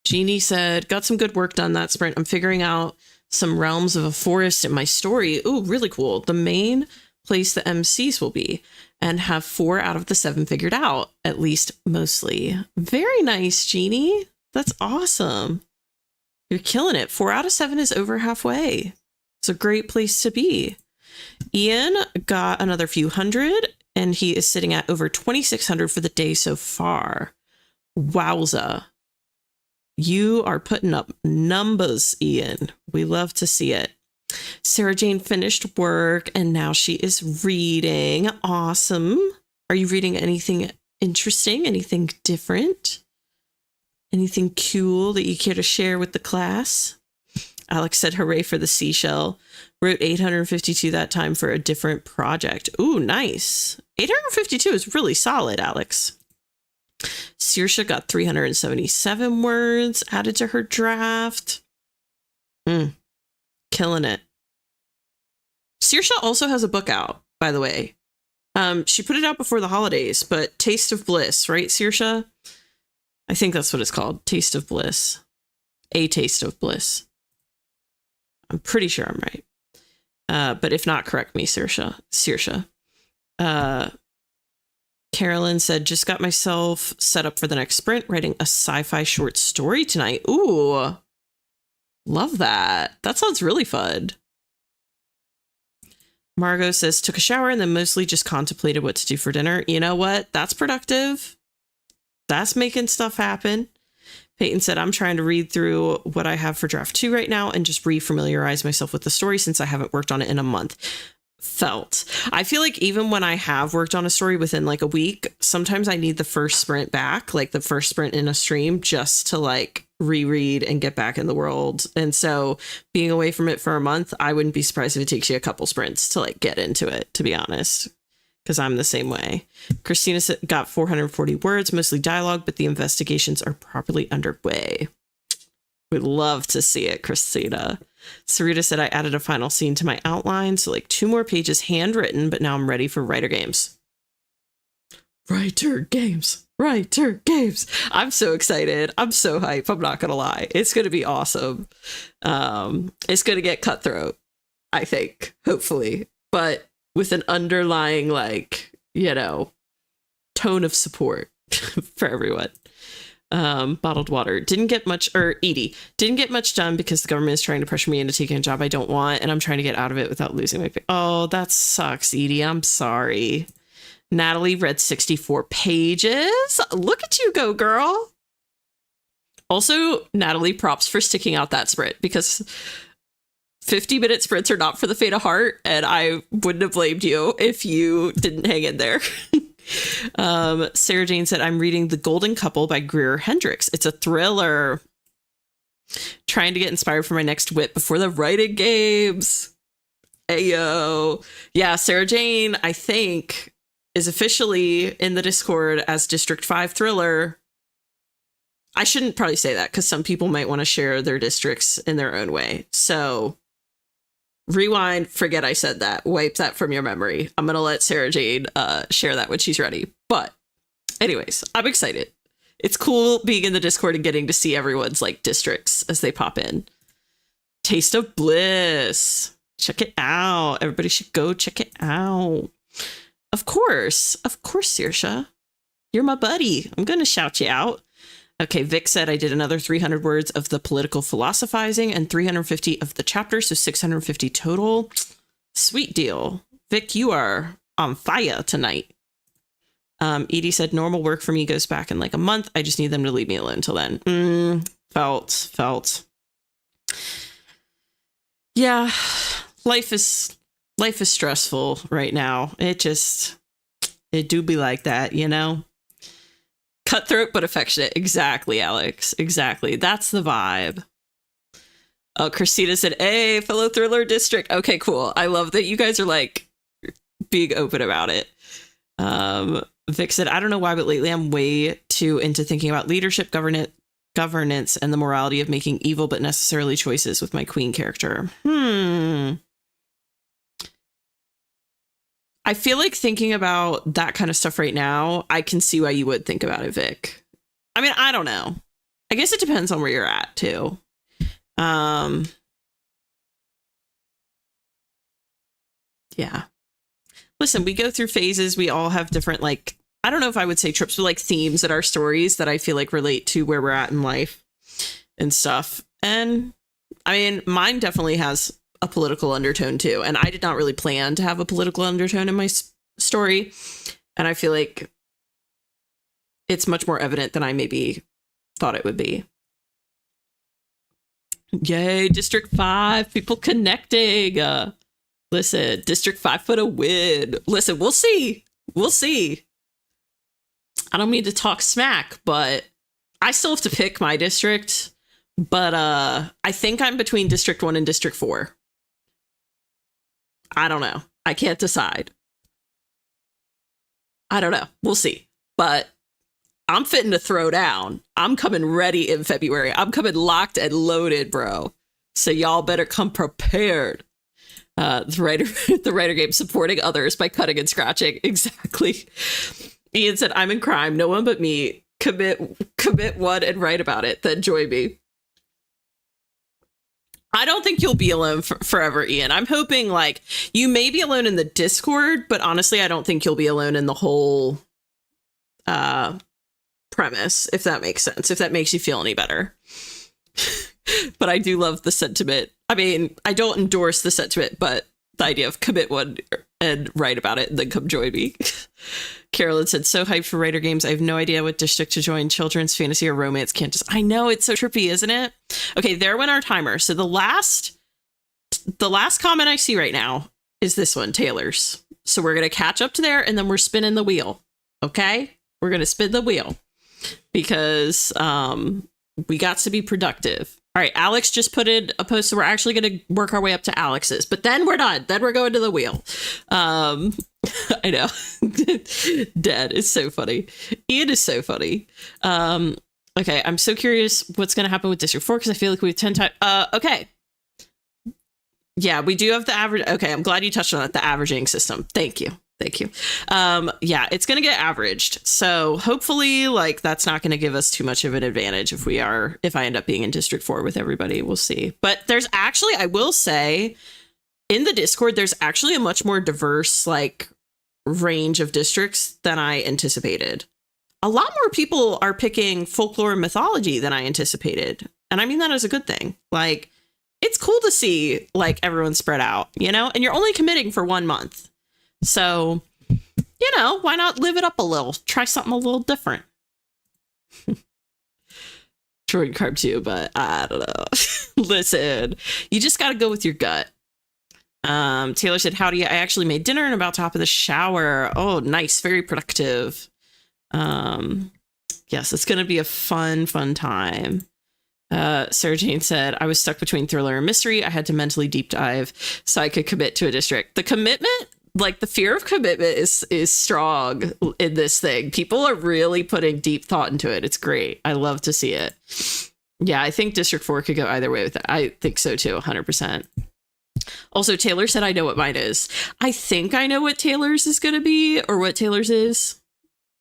Jeannie said, got some good work done that sprint. I'm figuring out some realms of a forest in my story. Ooh, really cool. The main place the MCs will be, and have 4 out of the 7 figured out, at least mostly. Very nice, Jeannie. That's awesome. You're killing it. 4 out of 7 is over halfway. It's a great place to be. Ian got another few hundred, and he is sitting at over 2,600 for the day so far. Wowza. You are putting up numbers, Ian. We love to see it. Sarah Jane finished work, and now she is reading. Awesome. Are you reading anything interesting? Anything different? Anything cool that you care to share with the class? Alex said, hooray for the seashell. Wrote 852 that time for a different project. Ooh, nice. 852 is really solid, Alex. Saoirse got 377 words added to her draft. Killing it. Saoirse also has a book out, by the way. She put it out before the holidays, but Taste of Bliss, right, Saoirse? I think that's what it's called. Taste of Bliss. A Taste of Bliss. I'm pretty sure I'm right. But if not, correct me, Saoirse. Carolyn said, just got myself set up for the next sprint, writing a sci-fi short story tonight. Ooh. Love that. That sounds really fun. Margot says, took a shower and then mostly just contemplated what to do for dinner. You know what? That's productive. That's making stuff happen. Peyton said, I'm trying to read through what I have for draft 2 right now and just re-familiarize myself with the story since I haven't worked on it in a month. I feel like even when I have worked on a story within like a week, sometimes I need the first sprint back, like the first sprint in a stream, just to like reread and get back in the world. And so being away from it for a month, I wouldn't be surprised if it takes you a couple sprints to like get into it, to be honest. Because I'm the same way. Christina got 440 words, mostly dialogue, but the investigations are properly underway. We'd love to see it, Christina. Sarita said, I added a final scene to my outline, so like 2 more pages handwritten, but now I'm ready for writer games. Writer games. I'm so excited. I'm so hyped. I'm not going to lie. It's going to be awesome. It's going to get cutthroat, I think, hopefully. But with an underlying, like, you know, tone of support for everyone. Bottled water. Edie. Didn't get much done because the government is trying to pressure me into taking a job I don't want, and I'm trying to get out of it without losing my pay. Oh, that sucks, Edie. I'm sorry. Natalie read 64 pages. Look at you go, girl. Also, Natalie, props for sticking out that sprint, because 50-minute sprints are not for the faint of heart, and I wouldn't have blamed you if you didn't hang in there. Sarah Jane said, I'm reading The Golden Couple by Greer Hendricks. It's a thriller. Trying to get inspired for my next whip before the writing games. Ayo. Yeah, Sarah Jane, I think, is officially in the Discord as District 5 Thriller. I shouldn't probably say that because some people might want to share their districts in their own way. So Rewind, forget I said that. Wipe that from your memory. I'm going to let Sarah Jane share that when she's ready. But anyways, I'm excited. It's cool being in the Discord and getting to see everyone's like districts as they pop in. Taste of Bliss. Check it out. Everybody should go check it out. Of course, Saoirse. You're my buddy. I'm going to shout you out. Okay, Vic said I did another 300 words of the political philosophizing and 350 of the chapter, so 650 total. Sweet deal. Vic, you are on fire tonight. Edie said normal work for me goes back in like a month. I just need them to leave me alone till then. Felt. Yeah, life is stressful right now. It do be like that, you know? Cutthroat but affectionate. Exactly, Alex. Exactly. That's the vibe. Oh, Christina said, hey, fellow thriller district. Okay, cool. I love that you guys are like being open about it. Vic said, I don't know why, but lately I'm way too into thinking about leadership, governance, and the morality of making evil but necessarily choices with my queen character. I feel like thinking about that kind of stuff right now, I can see why you would think about it, Vic. I mean, I don't know. I guess it depends on where you're at, too. Yeah. Listen, we go through phases. We all have different, like, I don't know if I would say tropes, but like themes in our stories that I feel like relate to where we're at in life and stuff. And I mean, mine definitely has a political undertone too. And I did not really plan to have a political undertone in my story. And I feel like it's much more evident than I maybe thought it would be. Yay, District 5, people connecting. Listen, District 5 for a win. Listen, we'll see. I don't mean to talk smack, but I still have to pick my district. But I think I'm between District 1 and District 4. I don't know. I can't decide. I don't know. We'll see. But I'm fitting to throw down. I'm coming ready in February. I'm coming locked and loaded, bro. So y'all better come prepared. The writer game supporting others by cutting and scratching. Exactly. Ian said, I'm in crime. No one but me. Commit one and write about it. Then join me. I don't think you'll be alone forever, Ian. I'm hoping like you may be alone in the Discord, but honestly, I don't think you'll be alone in the whole premise, if that makes sense, if that makes you feel any better. But I do love the sentiment. I mean, I don't endorse the sentiment, but the idea of commit one and write about it and then come join me. Carolyn said, so hyped for writer games. I have no idea what district to join. Children's, fantasy, or romance. Can't just... I know, it's so trippy, isn't it? Okay, there went our timer. So the last comment I see right now is this one, Taylor's. So we're going to catch up to there, and then we're spinning the wheel. Okay? We're going to spin the wheel. Because we got to be productive. All right, Alex just put in a post, so we're actually going to work our way up to Alex's. But then we're done. Then we're going to the wheel. I know. Dad is so funny. Ian is so funny. Okay, I'm so curious what's going to happen with District 4, because I feel like we have 10 times. Okay. Yeah, we do have the average. Okay, I'm glad you touched on it, the averaging system. Thank you. Yeah, it's going to get averaged. So hopefully, like, that's not going to give us too much of an advantage if I end up being in District 4 with everybody. We'll see. But there's actually, I will say, in the Discord, there's actually a much more diverse, like, range of districts than I anticipated. A lot more people are picking folklore and mythology than I anticipated. And I mean that as a good thing. Like, it's cool to see, like, everyone spread out, you know? And you're only committing for 1 month. So, you know, why not live it up a little? Try something a little different. Jordan Carb too, but I don't know. Listen, you just got to go with your gut. Taylor said, howdy, I actually made dinner and about to hop in the shower. Oh, nice. Very productive. Yes, it's going to be a fun time. Sarah Jane said, I was stuck between thriller and mystery. I had to mentally deep dive so I could commit to a district. The commitment, like the fear of commitment is strong in this thing. People are really putting deep thought into it. It's great. I love to see it. Yeah, I think District 4 could go either way with that. I think so too, 100%. Also, Taylor said I know what mine is. I think I know what Taylor's is going to be, or what Taylor's is,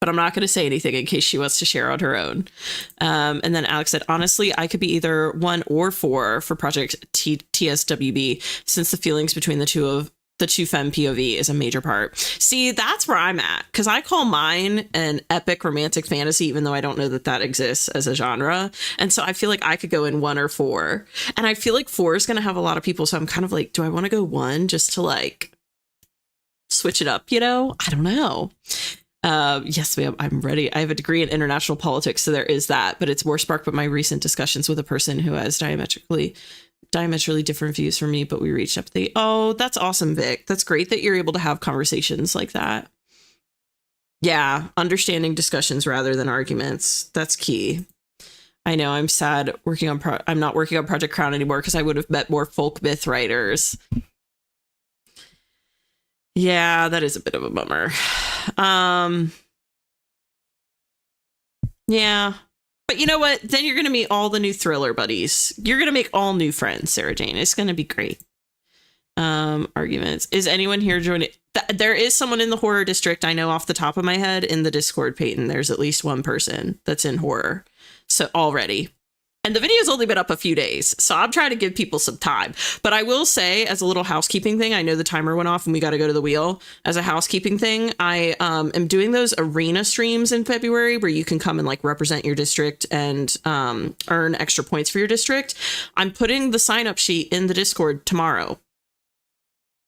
but I'm not going to say anything in case she wants to share on her own. And then Alex said, honestly, I could be either 1 or 4 for Project TSWB, since the feelings between the two femme POV is a major part. See, that's where I'm at, because I call mine an epic romantic fantasy, even though I don't know that exists as a genre. And so I feel like I could go in 1 or 4. And I feel like 4 is going to have a lot of people. So I'm kind of like, do I want to go 1 just to like switch it up? I don't know. Yes, ma'am, I'm ready. I have a degree in international politics, so there is that, but it's more sparked by my recent discussions with a person who has diametrically different views from me, but we reached up that's awesome, Vic. That's great that you're able to have conversations like that. Yeah, understanding discussions rather than arguments. That's key. I know, I'm sad I'm not working on Project Crown anymore because I would have met more folk myth writers. Yeah, that is a bit of a bummer. Yeah. But you know what? Then you're going to meet all the new thriller buddies. You're going to make all new friends, Sarah Jane. It's going to be great. Arguments. Is anyone here joining? There is someone in the horror district I know off the top of my head in the Discord, Peyton. There's at least one person that's in horror. So already. And the video's only been up a few days, so I'm trying to give people some time. But I will say, as a little housekeeping thing, I know the timer went off and we got to go to the wheel. As a housekeeping thing, I am doing those arena streams in February where you can come and like represent your district and earn extra points for your district. I'm putting the sign-up sheet in the Discord tomorrow.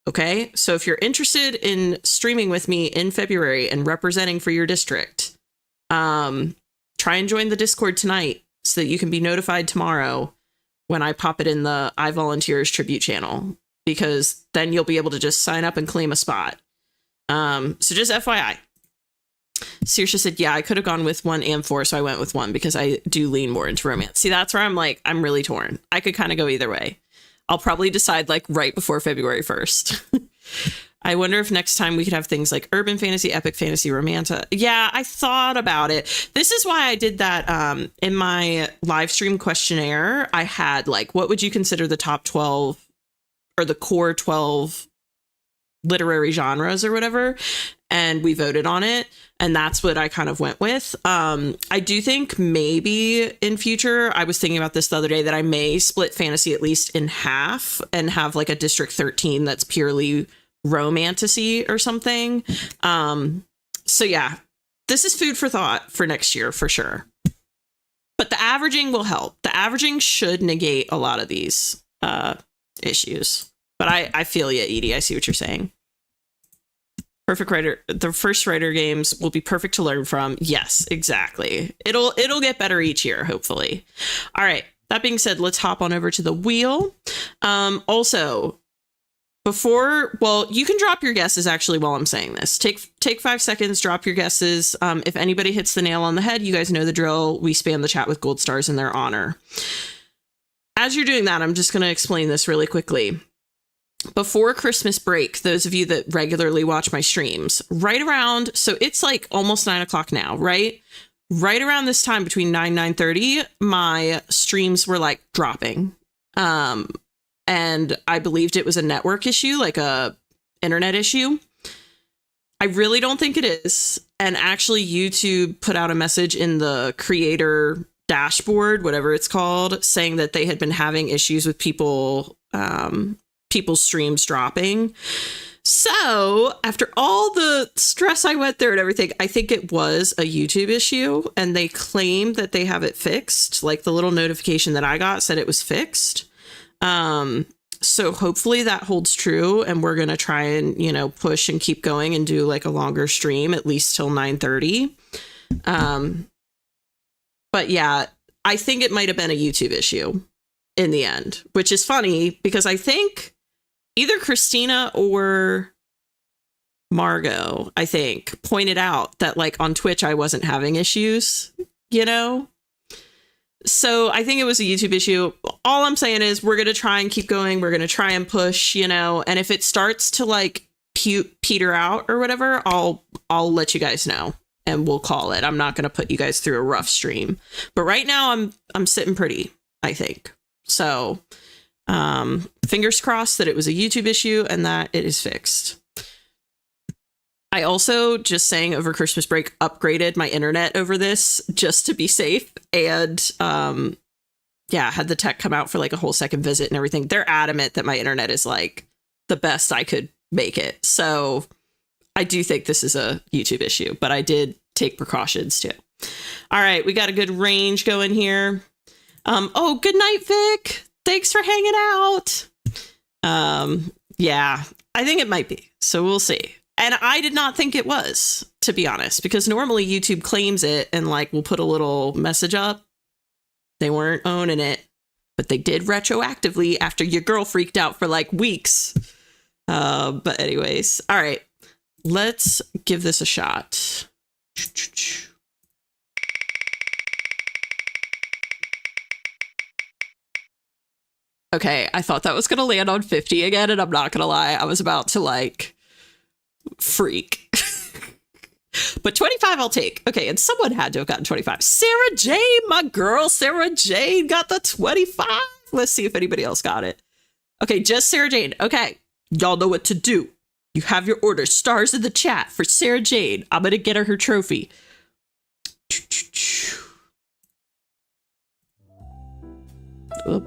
Okay, so if you're interested in streaming with me in February and representing for your district, try and join the Discord tonight, so that you can be notified tomorrow when I pop it in the I Volunteers tribute channel, because then you'll be able to just sign up and claim a spot. So just FYI. Saoirse said, yeah, I could have gone with 1 and 4, so I went with 1 because I do lean more into romance. See, that's where I'm like, I'm really torn. I could kind of go either way. I'll probably decide like right before February 1st. I wonder if next time we could have things like urban fantasy, epic fantasy, romanta. Yeah, I thought about it. This is why I did that in my live stream questionnaire. I had like, what would you consider the top 12 or the core 12 literary genres or whatever? And we voted on it. And that's what I kind of went with. I do think maybe in future, I was thinking about this the other day, that I may split fantasy at least in half and have like a District 13 that's purely romantasy or something. So yeah, this is food for thought for next year for sure. But the averaging will help. The averaging should negate a lot of these issues. But I feel you, Edie. I see what you're saying. Perfect writer. The first writer games will be perfect to learn from. Yes, exactly. It'll get better each year, hopefully. All right. That being said, let's hop on over to the wheel. Also, you can drop your guesses actually while I'm saying this. Take 5 seconds, drop your guesses. If anybody hits the nail on the head, you guys know the drill. We spam the chat with gold stars in their honor. As you're doing that, I'm just going to explain this really quickly. Before Christmas break, those of you that regularly watch my streams, right around, so it's like almost 9 o'clock now, right? Right around this time between 9:30, my streams were like dropping. And I believed it was a network issue, like a internet issue. I really don't think it is. And actually, YouTube put out a message in the creator dashboard, whatever it's called, saying that they had been having issues with people's streams dropping. So after all the stress I went through and everything, I think it was a YouTube issue, and they claimed that they have it fixed. Like the little notification that I got said it was fixed. So hopefully that holds true, and we're going to try and, push and keep going and do like a longer stream, at least till 9:30. But yeah, I think it might have been a YouTube issue in the end, which is funny because I think either Christina or Margot, I think, pointed out that like on Twitch, I wasn't having issues, So I think it was a YouTube issue. All I'm saying is we're going to try and keep going. We're going to try and push, and if it starts to like peter out or whatever, I'll let you guys know and we'll call it. I'm not going to put you guys through a rough stream, but right now I'm sitting pretty, I think. So Fingers crossed that it was a YouTube issue and that it is fixed. I also, just saying, over Christmas break, upgraded my internet over this just to be safe. And yeah, had the tech come out for like a whole second visit and everything. They're adamant that my internet is like the best I could make it. So I do think this is a YouTube issue, but I did take precautions too. All right, we got a good range going here. Oh, good night, Vic. Thanks for hanging out. Yeah, I think it might be. So we'll see. And I did not think it was, to be honest, because normally YouTube claims it and like will put a little message up. They weren't owning it, but they did retroactively after your girl freaked out for like weeks. But anyways, all right, let's give this a shot. Okay, I thought that was going to land on 50 again, and I'm not going to lie. I was about to like freak. But 25 I'll take. Okay, and someone had to have gotten 25. Sarah Jane, my girl, Sarah Jane got the 25. Let's see if anybody else got it. Okay, just Sarah Jane. Okay, y'all know what to do. You have your order. Stars in the chat for Sarah Jane. I'm going to get her trophy. Oh,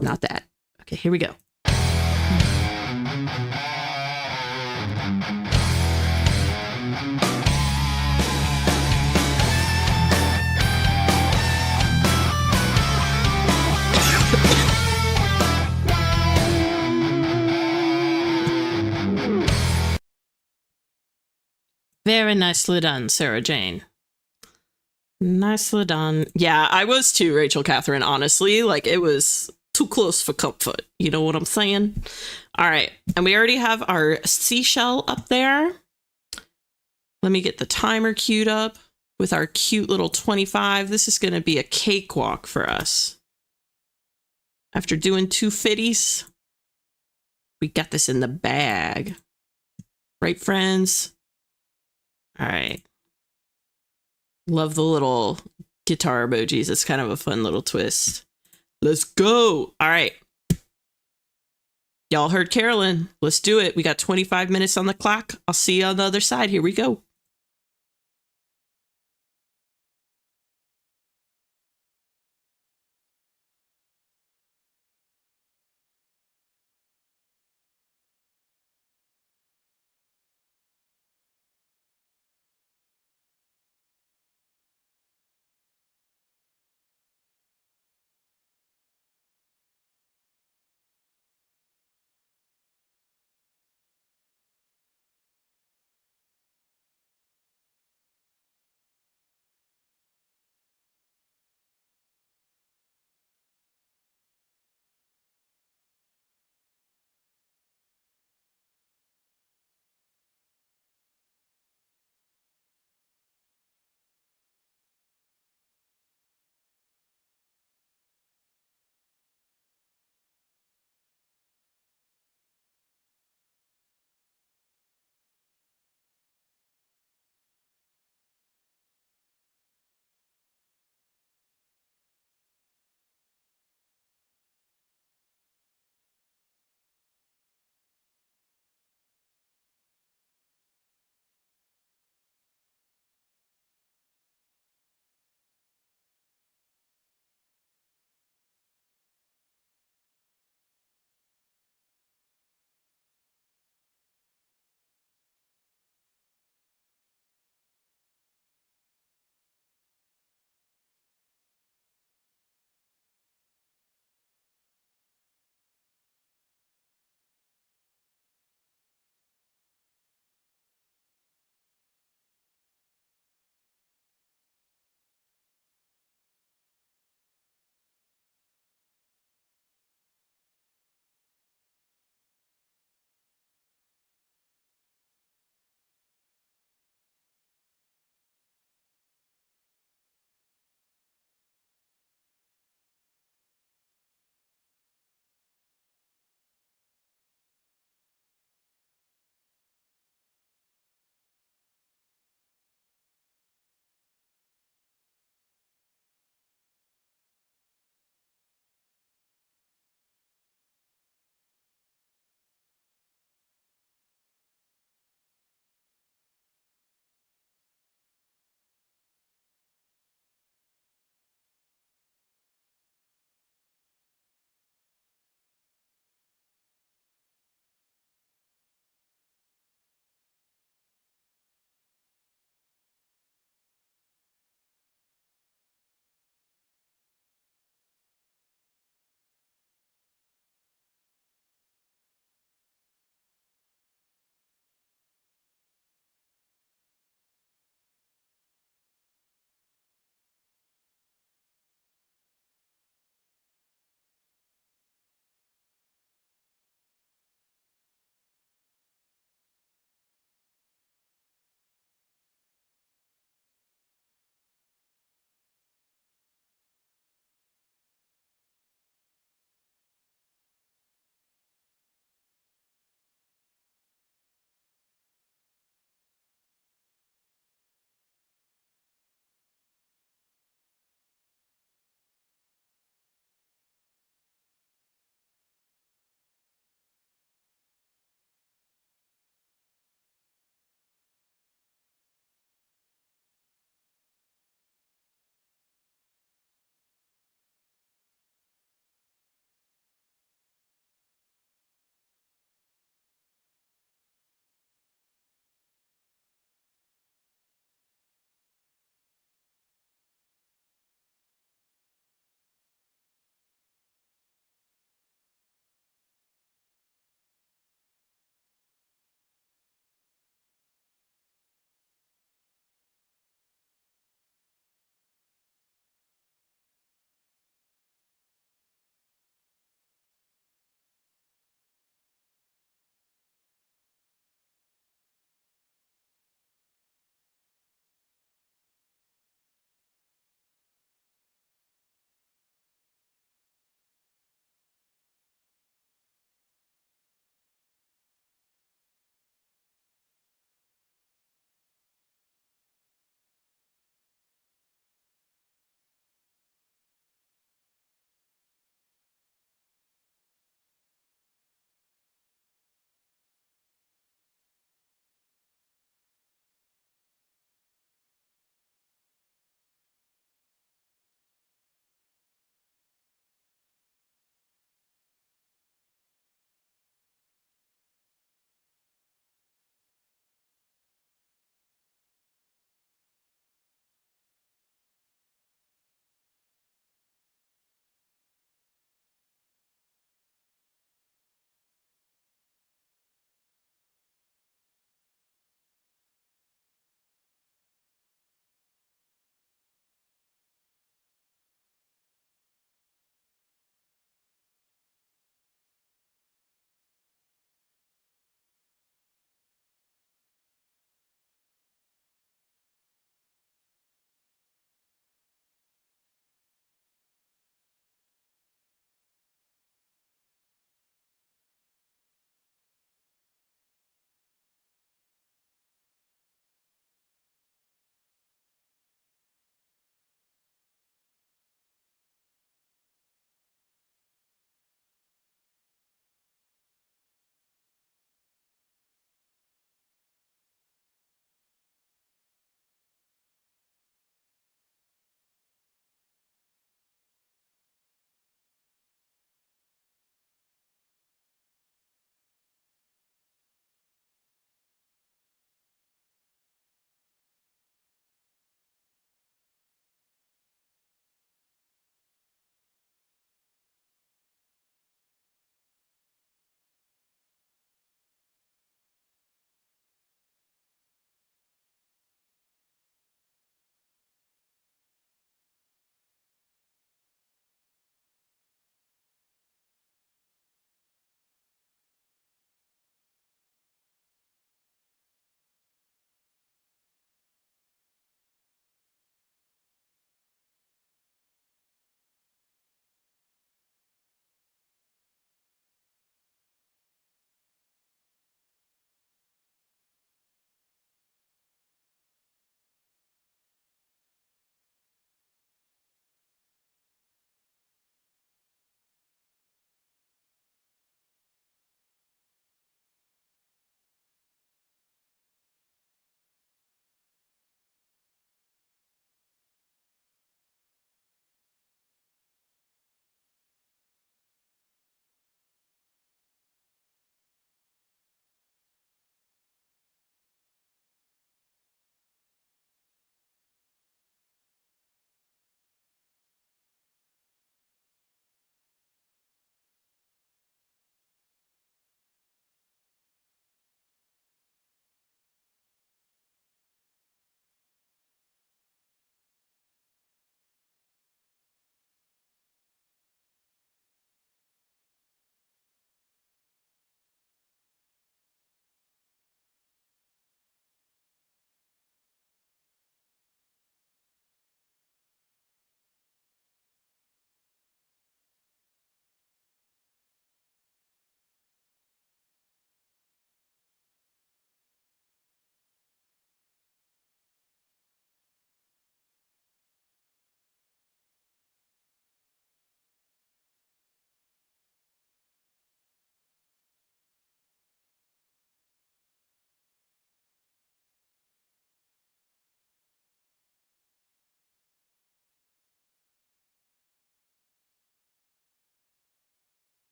not that. Okay, here we go. Very nicely done, Sarah Jane. Nicely done. Yeah, I was too, Rachel Catherine, honestly. Like, it was too close for comfort. You know what I'm saying? All right. And we already have our seashell up there. Let me get the timer queued up with our cute little 25. This is going to be a cakewalk for us. After doing 2 fitties, we got this in the bag. Right, friends? All right. Love the little guitar emojis. It's kind of a fun little twist. Let's go. All right. Y'all heard Carolyn. Let's do it. We got 25 minutes on the clock. I'll see you on the other side. Here we go.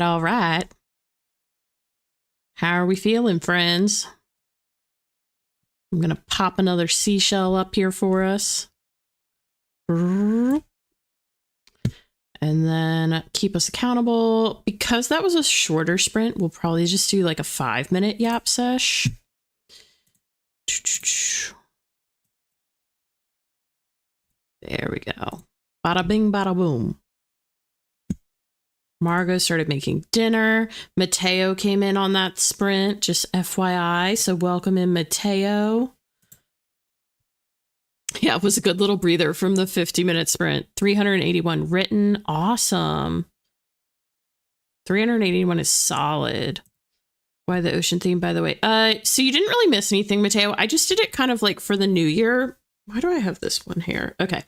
All right. How are we feeling, friends? I'm going to pop another seashell up here for us. And then keep us accountable. Because that was a shorter sprint, we'll probably just do like a 5-minute yap sesh. There we go. Bada bing, bada boom. Margot started making dinner. Mateo came in on that sprint, just FYI. So welcome in, Mateo. Yeah, it was a good little breather from the 50-minute sprint. 381 written. Awesome. 381 is solid. Why the ocean theme, by the way? So you didn't really miss anything, Mateo. I just did it kind of like for the new year. Why do I have this one here? Okay.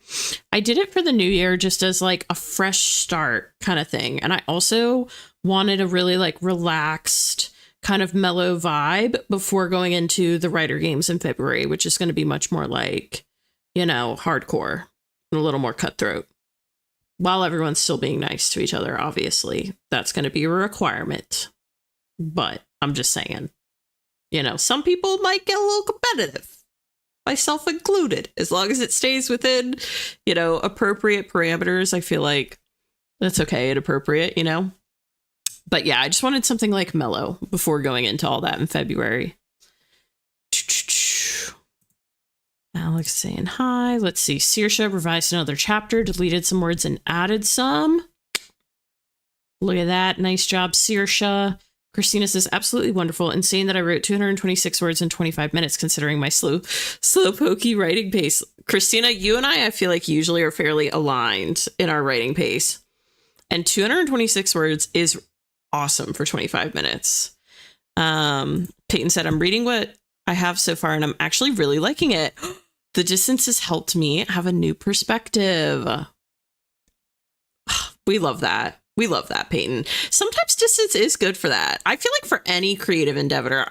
I did it for the new year just as like a fresh start kind of thing. And I also wanted a really like relaxed kind of mellow vibe before going into the writer games in February, which is going to be much more like, you know, hardcore and a little more cutthroat. While everyone's still being nice to each other, obviously. That's going to be a requirement. But I'm just saying, you know, some people might get a little competitive. Myself included, as long as it stays within, you know, appropriate parameters. I feel like that's okay and appropriate, you know. But yeah, I just wanted something like mellow before going into all that in February. Alex saying hi. Let's see. Saoirse revised another chapter, deleted some words and added some. Look at that. Nice job, Saoirse. Christina says, absolutely wonderful. Insane that I wrote 226 words in 25 minutes, considering my slow pokey writing pace. Christina, you and I feel like usually are fairly aligned in our writing pace. And 226 words is awesome for 25 minutes. Peyton said, I'm reading what I have so far, and I'm actually really liking it. The distance has helped me have a new perspective. We love that. We love that, Peyton. Sometimes distance is good for that. I feel like for any creative endeavor,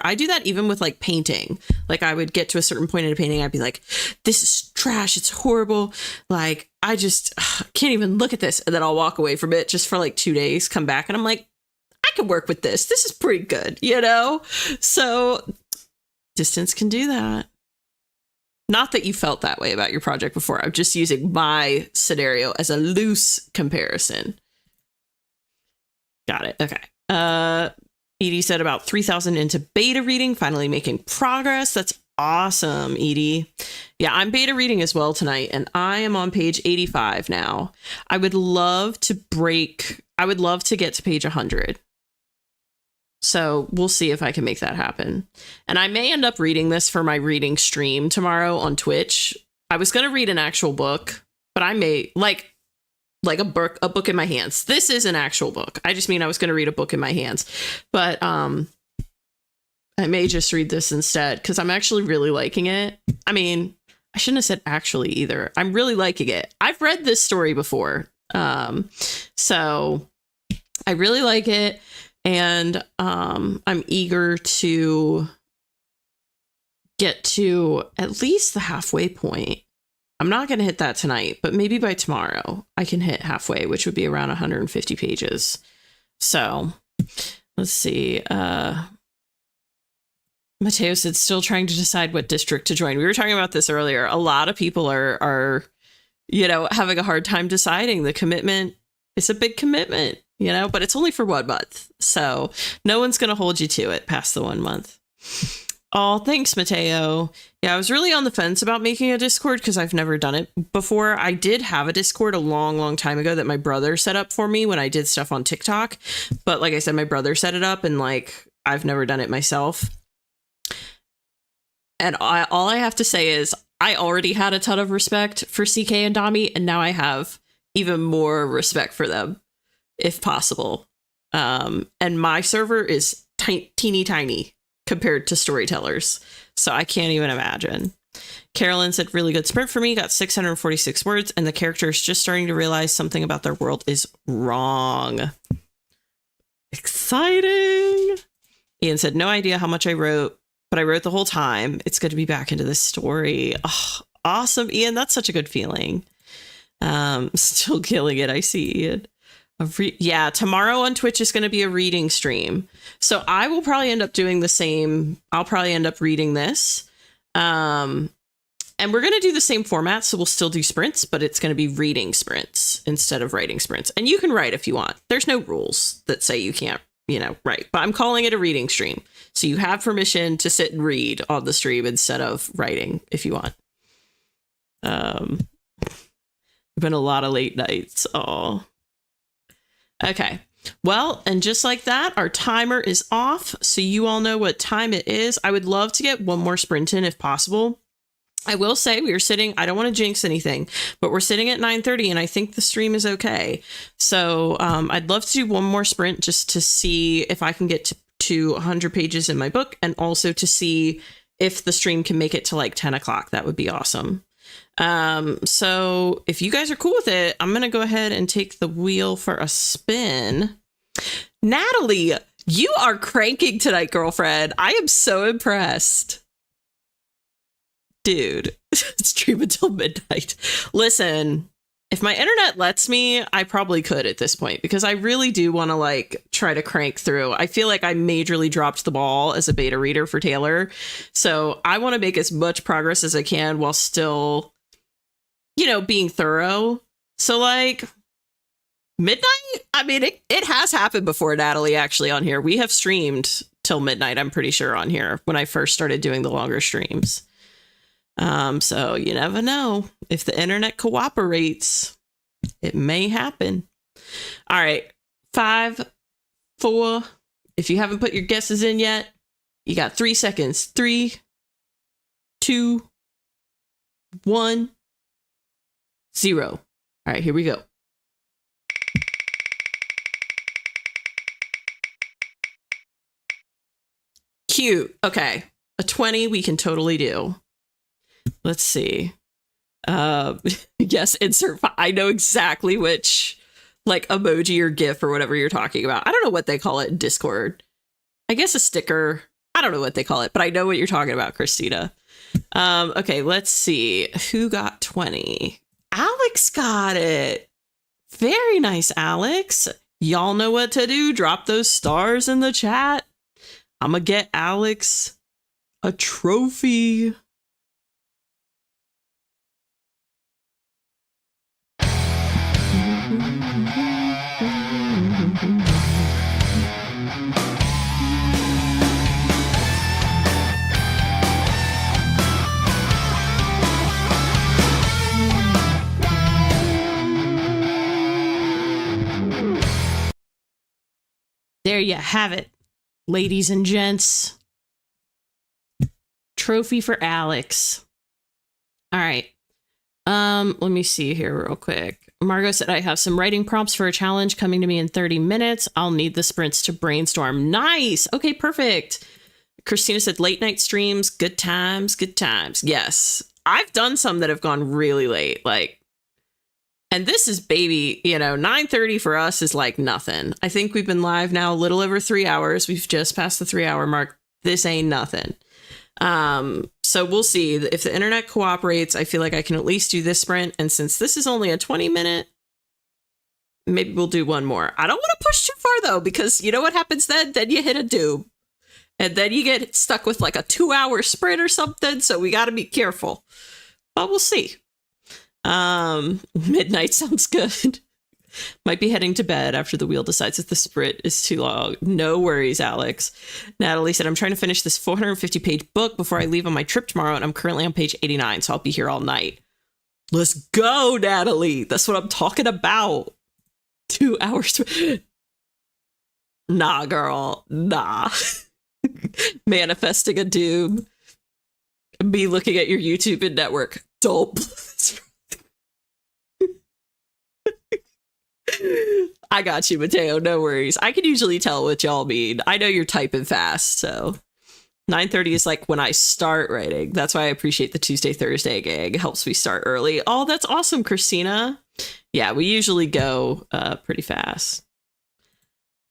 I do that even with like painting. Like I would get to a certain point in a painting, I'd be like, this is trash. It's horrible. Like I just can't even look at this. And then I'll walk away from it just for like 2 days, come back and I'm like, I can work with this. This is pretty good, you know? So distance can do that. Not that you felt that way about your project before. I'm just using my scenario as a loose comparison. Got it. Okay. Edie said about 3,000 into beta reading, finally making progress. That's awesome, Edie. Yeah, I'm beta reading as well tonight, and I am on page 85 now. I would love to get to page 100. So we'll see if I can make that happen. And I may end up reading this for my reading stream tomorrow on Twitch. I was going to read an actual book, but I may like a book in my hands. This is an actual book. I just mean I was going to read a book in my hands, but I may just read this instead because I'm actually really liking it. I mean, I shouldn't have said actually either. I'm really liking it. I've read this story before. So I really like it. And I'm eager to get to at least the halfway point. I'm not going to hit that tonight, but maybe by tomorrow I can hit halfway, which would be around 150 pages. So let's see. Mateo said, still trying to decide what district to join. We were talking about this earlier. A lot of people are, you know, having a hard time deciding. The commitment is a big commitment, you know, but it's only for 1 month. So no one's going to hold you to it past the 1 month. Oh, thanks, Mateo. Yeah, I was really on the fence about making a Discord because I've never done it before. I did have a Discord a long, long time ago that my brother set up for me when I did stuff on TikTok. But like I said, my brother set it up and like I've never done it myself. And all I have to say is I already had a ton of respect for CK and Dami, and now I have even more respect for them, if possible. And my server is teeny tiny compared to storytellers. So I can't even imagine. Carolyn said, really good sprint for me. Got 646 words. And the character is just starting to realize something about their world is wrong. Exciting. Ian said, no idea how much I wrote, but I wrote the whole time. It's good to be back into this story. Oh, awesome, Ian. That's such a good feeling. Still killing it. I see, Ian. Yeah, tomorrow on Twitch is going to be a reading stream. So I will probably end up doing the same. I'll probably end up reading this. And we're going to do the same format. So we'll still do sprints, but it's going to be reading sprints instead of writing sprints. And you can write if you want. There's no rules that say you can't, write. But I'm calling it a reading stream. So you have permission to sit and read on the stream instead of writing if you want. Been a lot of late nights. Oh. Okay. Well, and just like that, our timer is off. So you all know what time it is. I would love to get one more sprint in if possible. I will say we are sitting, I don't want to jinx anything, but we're sitting at 9:30 and I think the stream is okay. So I'd love to do one more sprint just to see if I can get to 100 pages in my book, and also to see if the stream can make it to like 10 o'clock. That would be awesome. So if you guys are cool with it, I'm going to go ahead and take the wheel for a spin. Natalie, you are cranking tonight, girlfriend. I am so impressed. Dude, stream until midnight. Listen, if my internet lets me, I probably could at this point, because I really do want to like try to crank through. I feel like I majorly dropped the ball as a beta reader for Taylor. So I want to make as much progress as I can while still, being thorough. So like midnight, I mean, it has happened before, Natalie, actually, on here. We have streamed till midnight, I'm pretty sure, on here when I first started doing the longer streams. So you never know. If the internet cooperates, it may happen. All right. 5, 4. If you haven't put your guesses in yet, you got 3 seconds. 3, 2, 1, 0. All right, here we go. Cute. Okay. A 20 we can totally do. Let's see. Yes, insert. I know exactly which like emoji or GIF or whatever you're talking about. I don't know what they call it in Discord. I guess a sticker. I don't know what they call it, but I know what you're talking about, Christina. Okay, let's see. Who got 20? Alex got it. Very nice, Alex. Y'all know what to do. Drop those stars in the chat. I'm gonna get Alex a trophy. There you have it, ladies and gents. Trophy for Alex. All right. Let me see here real quick. Margot said, I have some writing prompts for a challenge coming to me in 30 minutes. I'll need the sprints to brainstorm. Nice. Okay, perfect. Christina said, late night streams, good times, good times. Yes. I've done some that have gone really late. And this is 9:30 for us is like nothing. I think we've been live now a little over 3 hours. We've just passed the 3-hour mark. This ain't nothing. So we'll see. If the internet cooperates, I feel like I can at least do this sprint. And since this is only a 20-minute, maybe we'll do one more. I don't want to push too far, though, because you know what happens then? Then you hit a doom. And then you get stuck with like a 2-hour sprint or something. So we got to be careful. But we'll see. Midnight sounds good. Might be heading to bed after the wheel decides that the sprint is too long. No worries, Alex. Natalie said, I'm trying to finish this 450-page book before I leave on my trip tomorrow, and I'm currently on page 89, so I'll be here all night. Let's go, Natalie. That's what I'm talking about. 2 hours. Nah, girl. Nah. Manifesting a doom. Me looking at your YouTube and network. Dope. I got you, Mateo. No worries. I can usually tell what y'all mean. I know you're typing fast, so 9:30 is like when I start writing. That's why I appreciate the Tuesday, Thursday gig. It helps me start early. Oh, that's awesome, Christina. Yeah, we usually go pretty fast.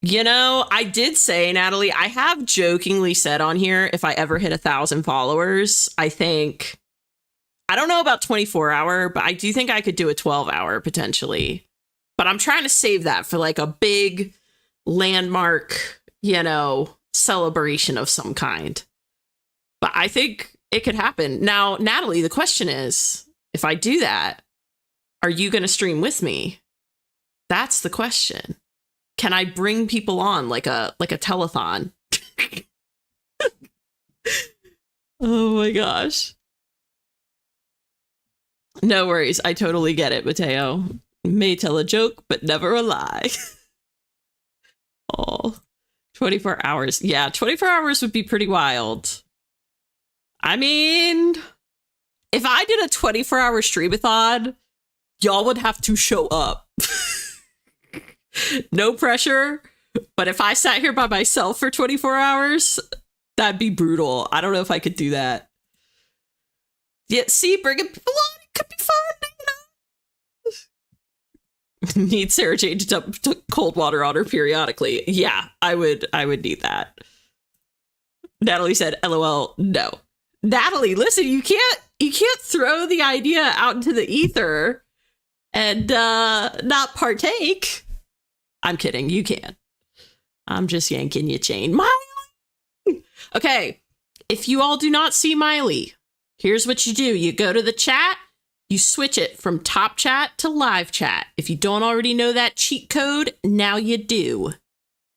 You know, I did say, Natalie, I have jokingly said on here, if I ever hit 1,000 followers, I don't know about 24-hour, but I do think I could do a 12-hour potentially. But I'm trying to save that for like a big landmark, you know, celebration of some kind. But I think it could happen. Now, Natalie, the question is, if I do that, are you going to stream with me? That's the question. Can I bring people on like a telethon? Oh my gosh. No worries. I totally get it, Mateo. May tell a joke, but never a lie. Oh, 24 hours. Yeah, 24 hours would be pretty wild. I mean, if I did a 24-hour streamathon, y'all would have to show up. No pressure. But if I sat here by myself for 24 hours, that'd be brutal. I don't know if I could do that. Yeah, see, bringing people on, it could be fun. Need Sarah Jane to dump cold water on her periodically. Yeah, I would need that. Natalie said, LOL, no. Natalie, listen, you can't throw the idea out into the ether and not partake. I'm kidding, you can. I'm just yanking your chain. Miley! Okay, if you all do not see Miley, here's what you do. You go to the chat, you switch it from top chat to live chat. If you don't already know that cheat code, now you do.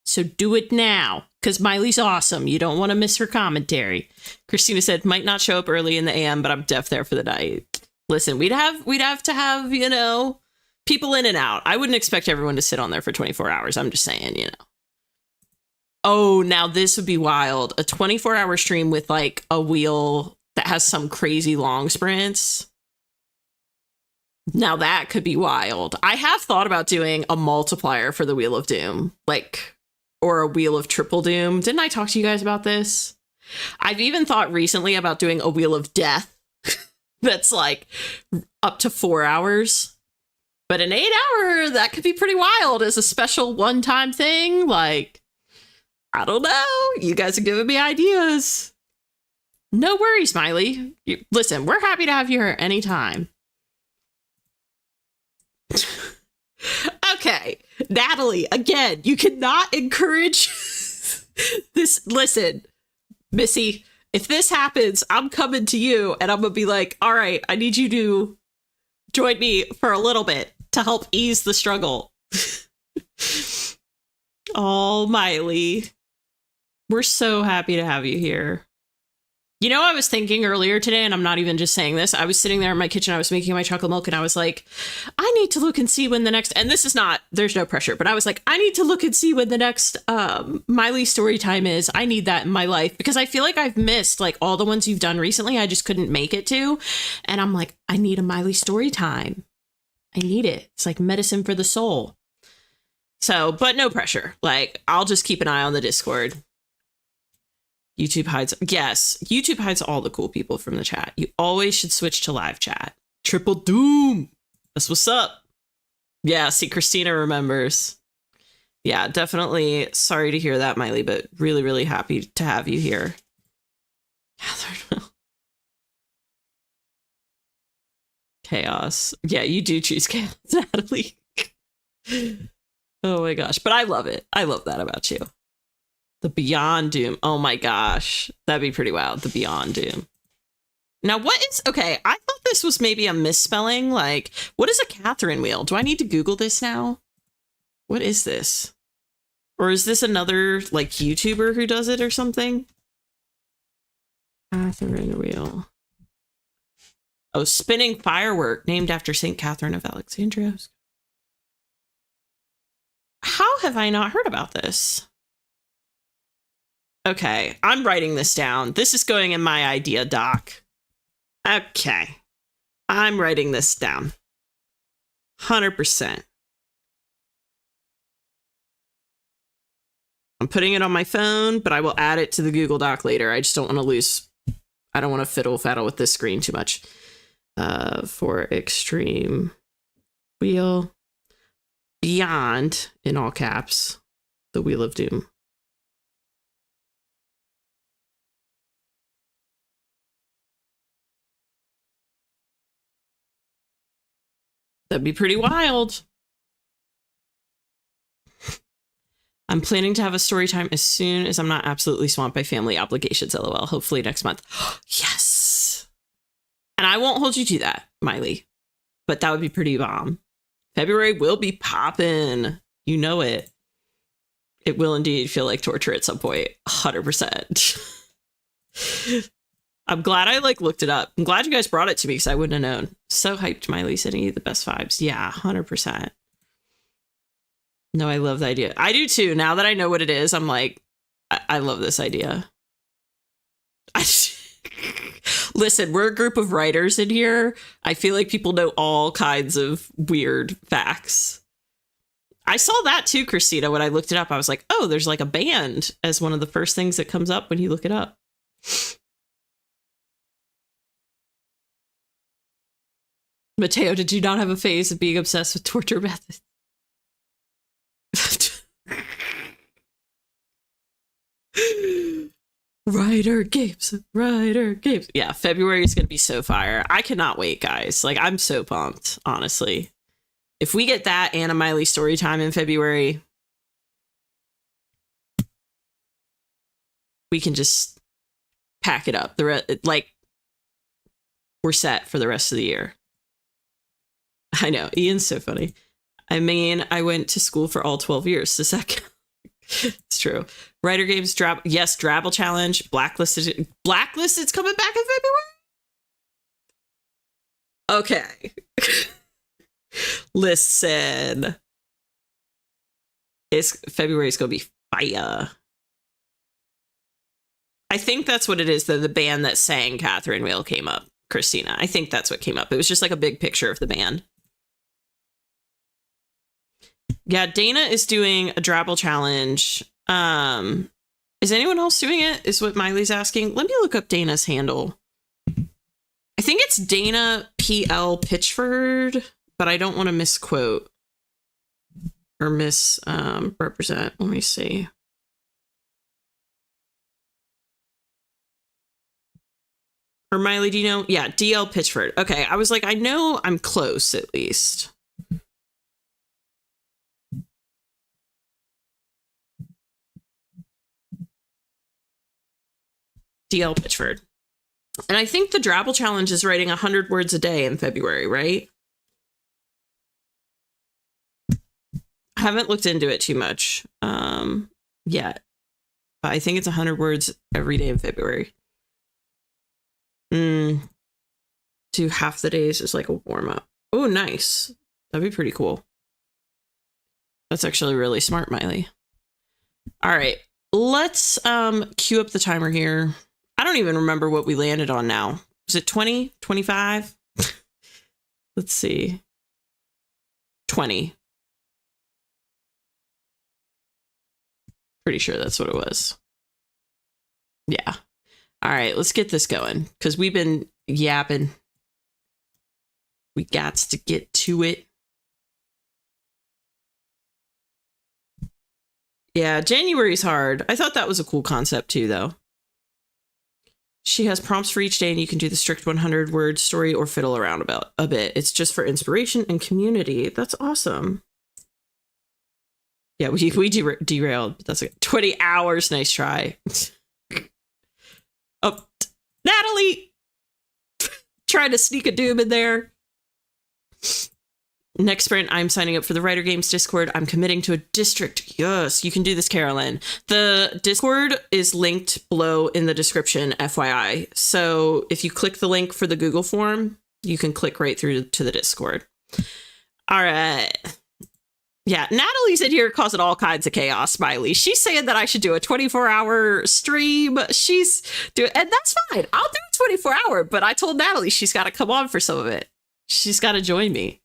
So do it now, because Miley's awesome. You don't want to miss her commentary. Christina said, might not show up early in the AM, but I'm deaf there for the night. Listen, we'd have to have, you know, people in and out. I wouldn't expect everyone to sit on there for 24 hours. I'm just saying, you know. Oh, now this would be wild. A 24-hour stream with like a wheel that has some crazy long sprints. Now that could be wild. I have thought about doing a multiplier for the Wheel of Doom, like, or a Wheel of Triple Doom. Didn't I talk to you guys about this? I've even thought recently about doing a Wheel of Death that's like up to 4 hours. But an 8-hour, that could be pretty wild as a special one-time thing. Like, I don't know. You guys are giving me ideas. No worries, Smiley. Listen, we're happy to have you here anytime. Okay, Natalie, again, you cannot encourage this. Listen, Missy, if this happens, I'm coming to you and I'm going to be like, all right, I need you to join me for a little bit to help ease the struggle. Oh, Miley. We're so happy to have you here. You know, I was thinking earlier today, and I'm not even just saying this. I was sitting there in my kitchen. I was making my chocolate milk, and I was like, I need to look and see when the next, and this is not, there's no pressure, but I was like, I need to look and see when the next Miley story time is. I need that in my life because I feel like I've missed like all the ones you've done recently. I just couldn't make it to. And I'm like, I need a Miley story time. I need it. It's like medicine for the soul. So, but no pressure. Like, I'll just keep an eye on the Discord. YouTube hides. Yes, YouTube hides all the cool people from the chat. You always should switch to live chat. Triple Doom. That's what's up. Yeah, see, Christina remembers. Yeah, definitely. Sorry to hear that, Miley, but really, really happy to have you here. Chaos. Yeah, you do choose chaos, Natalie. Oh my gosh. But I love it. I love that about you. The Beyond Doom. Oh my gosh. That'd be pretty wild. The Beyond Doom. Now, what is... Okay, I thought this was maybe a misspelling. Like, what is a Catherine wheel? Do I need to Google this now? What is this? Or is this another, like, YouTuber who does it or something? Catherine wheel. Oh, spinning firework named after St. Catherine of Alexandria. How have I not heard about this? Okay, I'm writing this down. This is going in my idea doc. Okay, I'm writing this down. 100%. I'm putting it on my phone, but I will add it to the Google Doc later. I just don't want to lose. I don't want to fiddle-faddle with this screen too much. For extreme wheel beyond, in all caps, the Wheel of Doom. That'd be pretty wild. I'm planning to have a story time as soon as I'm not absolutely swamped by family obligations, LOL. Hopefully next month. Yes. And I won't hold you to that, Miley. But that would be pretty bomb. February will be popping. You know it. It will indeed feel like torture at some point. 100%. I'm glad I looked it up. I'm glad you guys brought it to me because I wouldn't have known. So hyped, Miley, sending you the best vibes. Yeah, 100%. No, I love the idea. I do too. Now that I know what it is, I'm like, I love this idea. Listen, we're a group of writers in here. I feel like people know all kinds of weird facts. I saw that too, Christina. When I looked it up, I was like, oh, there's like a band as one of the first things that comes up when you look it up. Mateo, did you not have a phase of being obsessed with torture methods? Writer games. Yeah, February is going to be so fire. I cannot wait, guys. I'm so pumped, honestly. If we get that and a Miley story time in February, we can just pack it up. We're set for the rest of the year. I know. Ian's so funny. I mean, I went to school for all 12 years. Does that count? It's true. Writer games, yes, Drabble challenge, Blacklisted's coming back in February. Okay. Listen. February's gonna be fire. I think that's what it is, though. The band that sang Catherine Wheel came up, Christina. I think that's what came up. It was just like a big picture of the band. Yeah, Dana is doing a Drabble challenge. Is anyone else doing it? Is what Miley's asking. Let me look up Dana's handle. I think it's Dana PL Pitchford, but I don't want to misquote or misrepresent. Let me see. Or Miley, do you know? Yeah, DL Pitchford. Okay, I was like, I know I'm close at least. DL Pitchford. And I think the Drabble challenge is writing 100 words a day in February, right? I haven't looked into it too much yet. But I think it's 100 words every day in February. Do half the days as like a warm-up. Oh, nice. That'd be pretty cool. That's actually really smart, Miley. All right. Let's queue up the timer here. I don't even remember what we landed on now. Is it 20? 25? Let's see. 20. Pretty sure that's what it was. Yeah. All right, let's get this going because we've been yapping. We got to get to it. Yeah, January's hard. I thought that was a cool concept too, though. She has prompts for each day and you can do the strict 100-word story or fiddle around about a bit. It's just for inspiration and community. That's awesome. Yeah, we derailed. That's like 20 hours. Nice try. Oh, Natalie! Trying to sneak a doom in there. Next sprint, I'm signing up for the Writer Games Discord. I'm committing to a district. Yes, you can do this, Carolyn. The Discord is linked below in the description, FYI. So if you click the link for the Google form, you can click right through to the Discord. All right. Yeah, Natalie's in here causing all kinds of chaos, Smiley. She's saying that I should do a 24-hour stream. She's doing, and that's fine. I'll do a 24-hour, but I told Natalie she's got to come on for some of it. She's got to join me.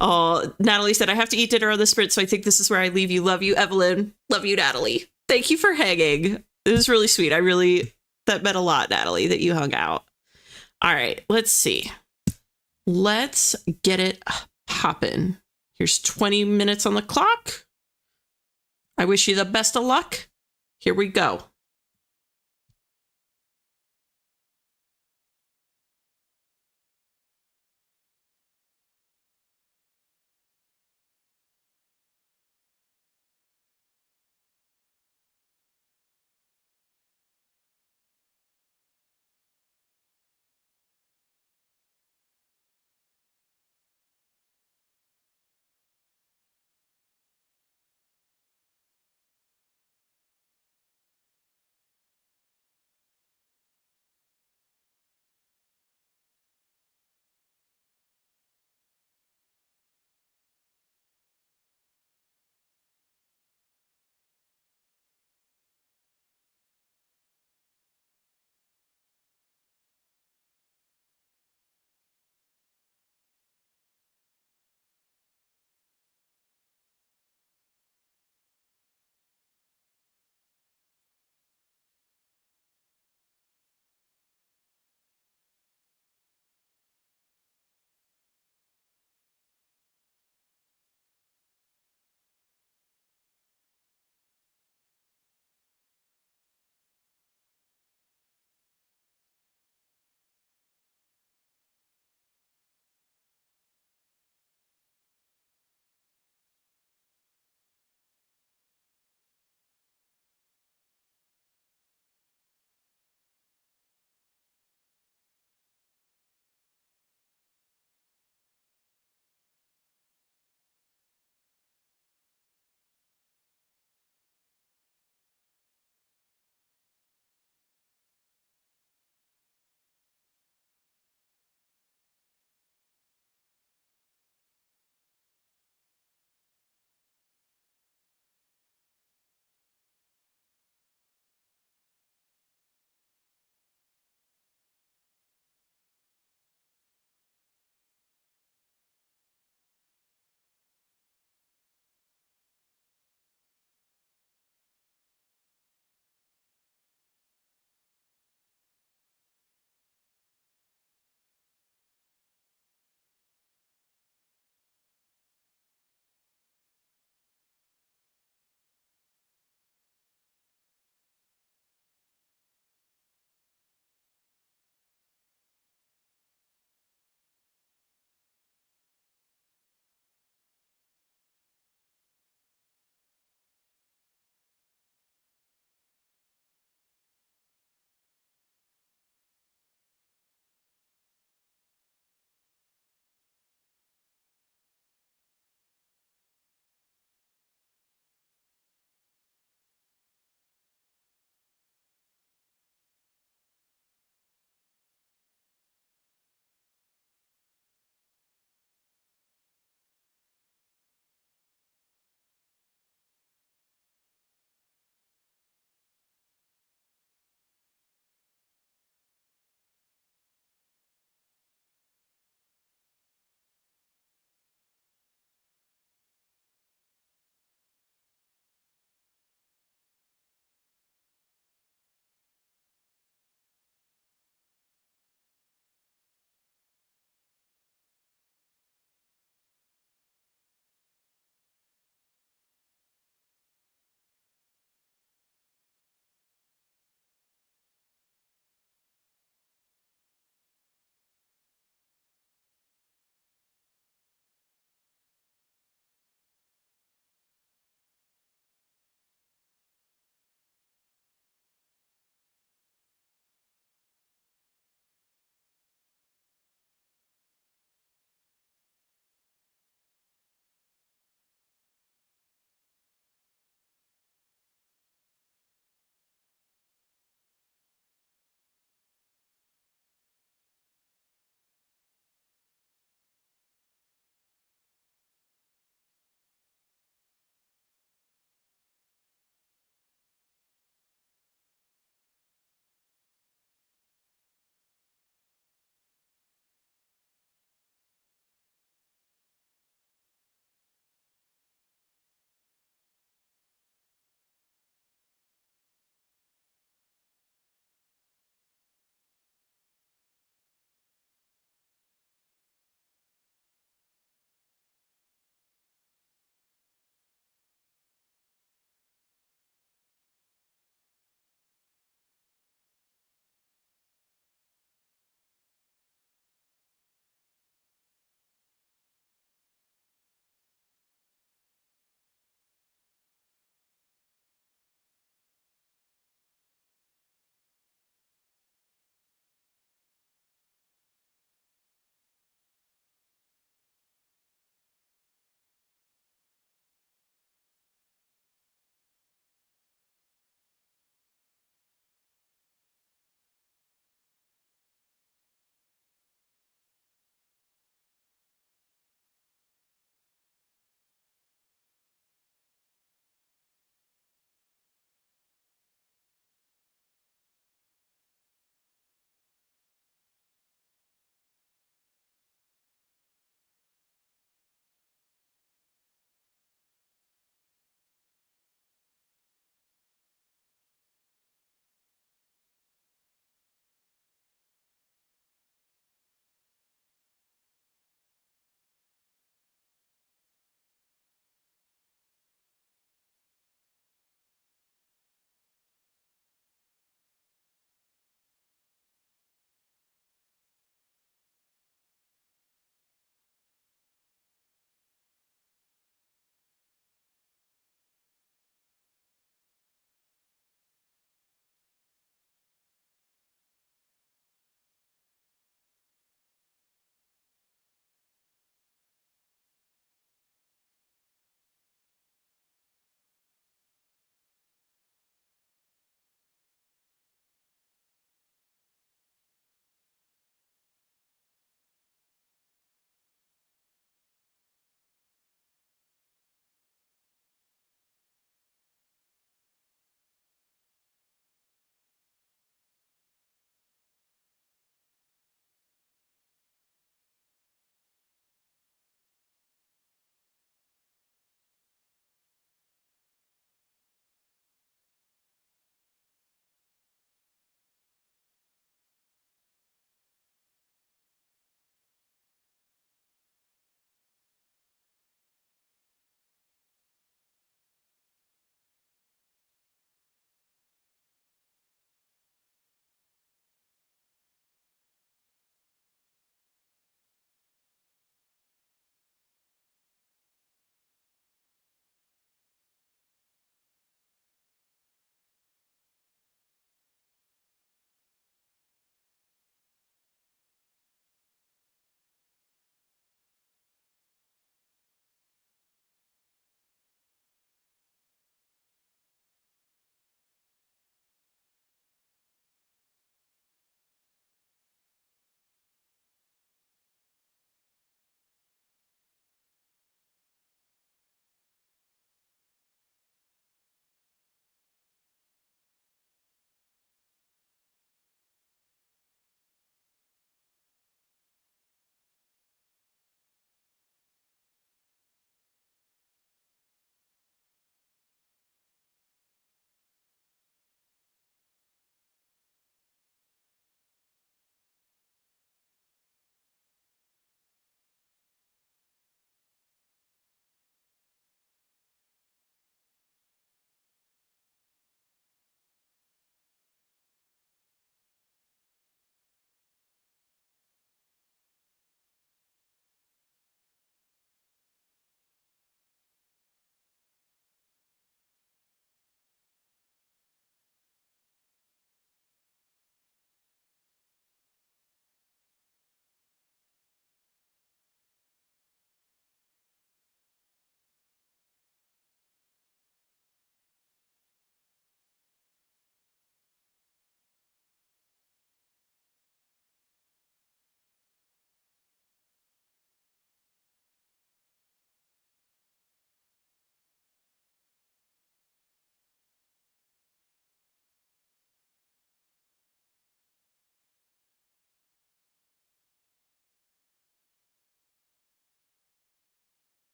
Oh, Natalie said, I have to eat dinner on the sprint, so I think this is where I leave you. Love you, Evelyn. Love you, Natalie. Thank you for hanging. It was really sweet. That meant a lot, Natalie, that you hung out. All right, let's see. Let's get it poppin'. Here's 20 minutes on the clock. I wish you the best of luck. Here we go.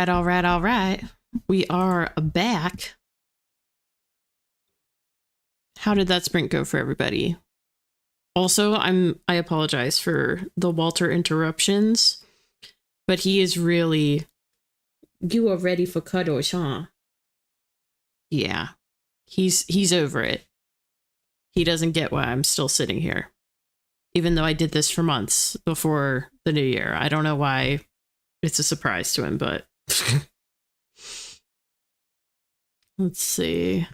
right, all right, all right. We are back. How did that sprint go for everybody? Also, I apologize for the Walter interruptions, but he is really... You are ready for cuddles, huh? Yeah. He's over it. He doesn't get why I'm still sitting here. Even though I did this for months before the new year. I don't know why it's a surprise to him, but... Let's see.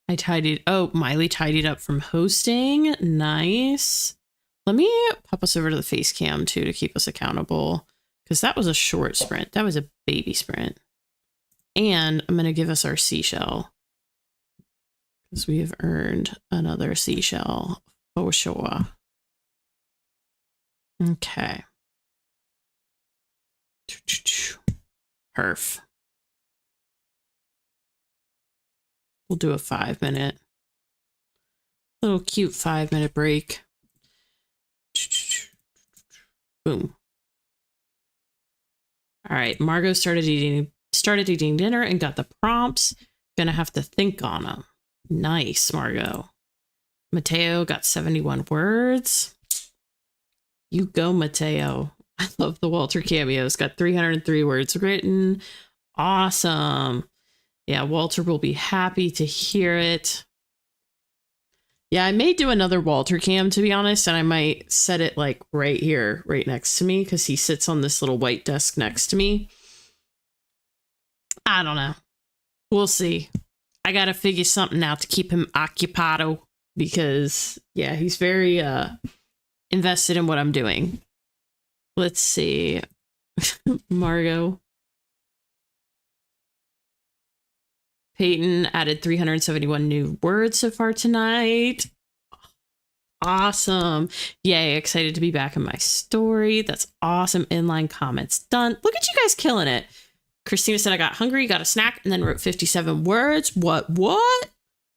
I tidied... Oh, Miley tidied up from hosting. Nice. Let me pop us over to the face cam, too, to keep us accountable. Because that was a short sprint. That was a baby sprint. And I'm going to give us our seashell. Because we have earned another seashell for sure. Okay. Perf. We'll do a 5-minute. Little cute 5-minute break. Boom. All right, Margot started eating dinner and got the prompts. Gonna have to think on them. Nice, Margot. Mateo got 71 words. You go, Mateo. I love the Walter cameos. Got 303 words written. Awesome. Yeah, Walter will be happy to hear it. Yeah, I may do another Walter cam, to be honest, and I might set it like right here, right next to me, because he sits on this little white desk next to me. I don't know. We'll see. I gotta figure something out to keep him occupado, because, yeah, he's very invested in what I'm doing. Let's see. Margot. Peyton added 371 new words so far tonight. Awesome. Yay, excited to be back in my story. That's awesome. Inline comments done. Look at you guys killing it. Christina said I got hungry, got a snack, and then wrote 57 words. What?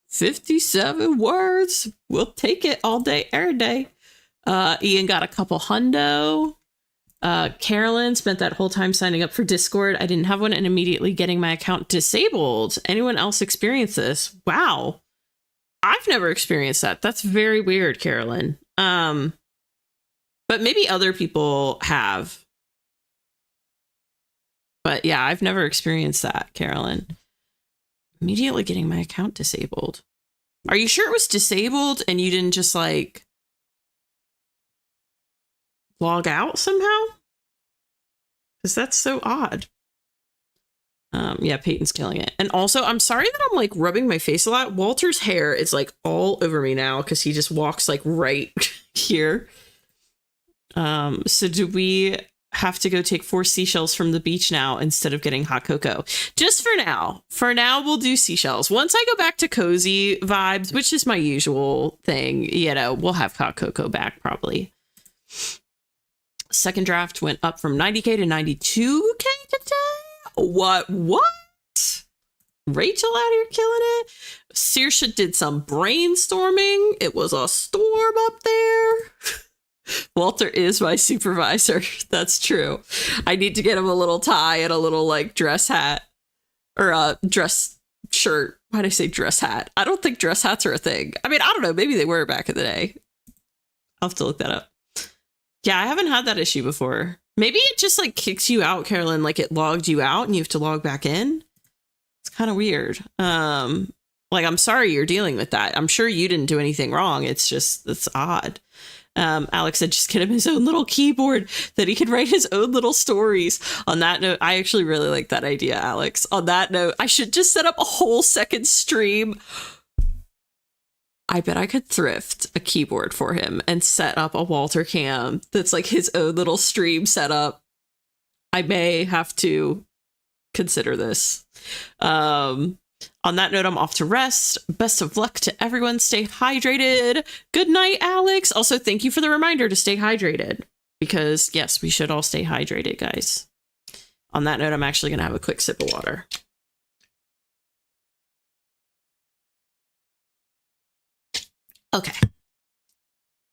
57 words? We'll take it all day, every day. Ian got a couple hundo. Carolyn spent that whole time signing up for Discord. I didn't have one and immediately getting my account disabled. Anyone else experience this? Wow. I've never experienced that. That's very weird, Carolyn. But maybe other people have. But yeah, I've never experienced that, Carolyn. Immediately getting my account disabled. Are you sure it was disabled and you didn't just like log out somehow? Because that's so odd. Yeah, Peyton's killing it. And also, I'm sorry that I'm like rubbing my face a lot. Walter's hair is like all over me now because he just walks like right here. So do we have to go take 4 seashells from the beach now instead of getting hot cocoa? Just for now. For now, we'll do seashells. Once I go back to cozy vibes, which is my usual thing, you know, we'll have hot cocoa back probably. Second draft went up from 90K to 92K today. What? Rachel out here killing it. Saoirse did some brainstorming. It was a storm up there. Walter is my supervisor. That's true. I need to get him a little tie and a little like dress hat or a dress shirt. Why'd I say dress hat? I don't think dress hats are a thing. I mean, I don't know. Maybe they were back in the day. I'll have to look that up. Yeah, I haven't had that issue before. Maybe it just like kicks you out, Carolyn, like it logged you out and you have to log back in. It's kind of weird. Like, I'm sorry you're dealing with that. I'm sure you didn't do anything wrong. It's just, it's odd. Alex said just get him his own little keyboard that he could write his own little stories. On that note, I actually really like that idea, Alex. On that note, I should just set up a whole second stream. I bet I could thrift a keyboard for him and set up a Walter cam that's like his own little stream setup. I may have to consider this. On that note, I'm off to rest. Best of luck to everyone. Stay hydrated. Good night, Alex. Also, thank you for the reminder to stay hydrated because, yes, we should all stay hydrated, guys. On that note, I'm actually going to have a quick sip of water. Okay.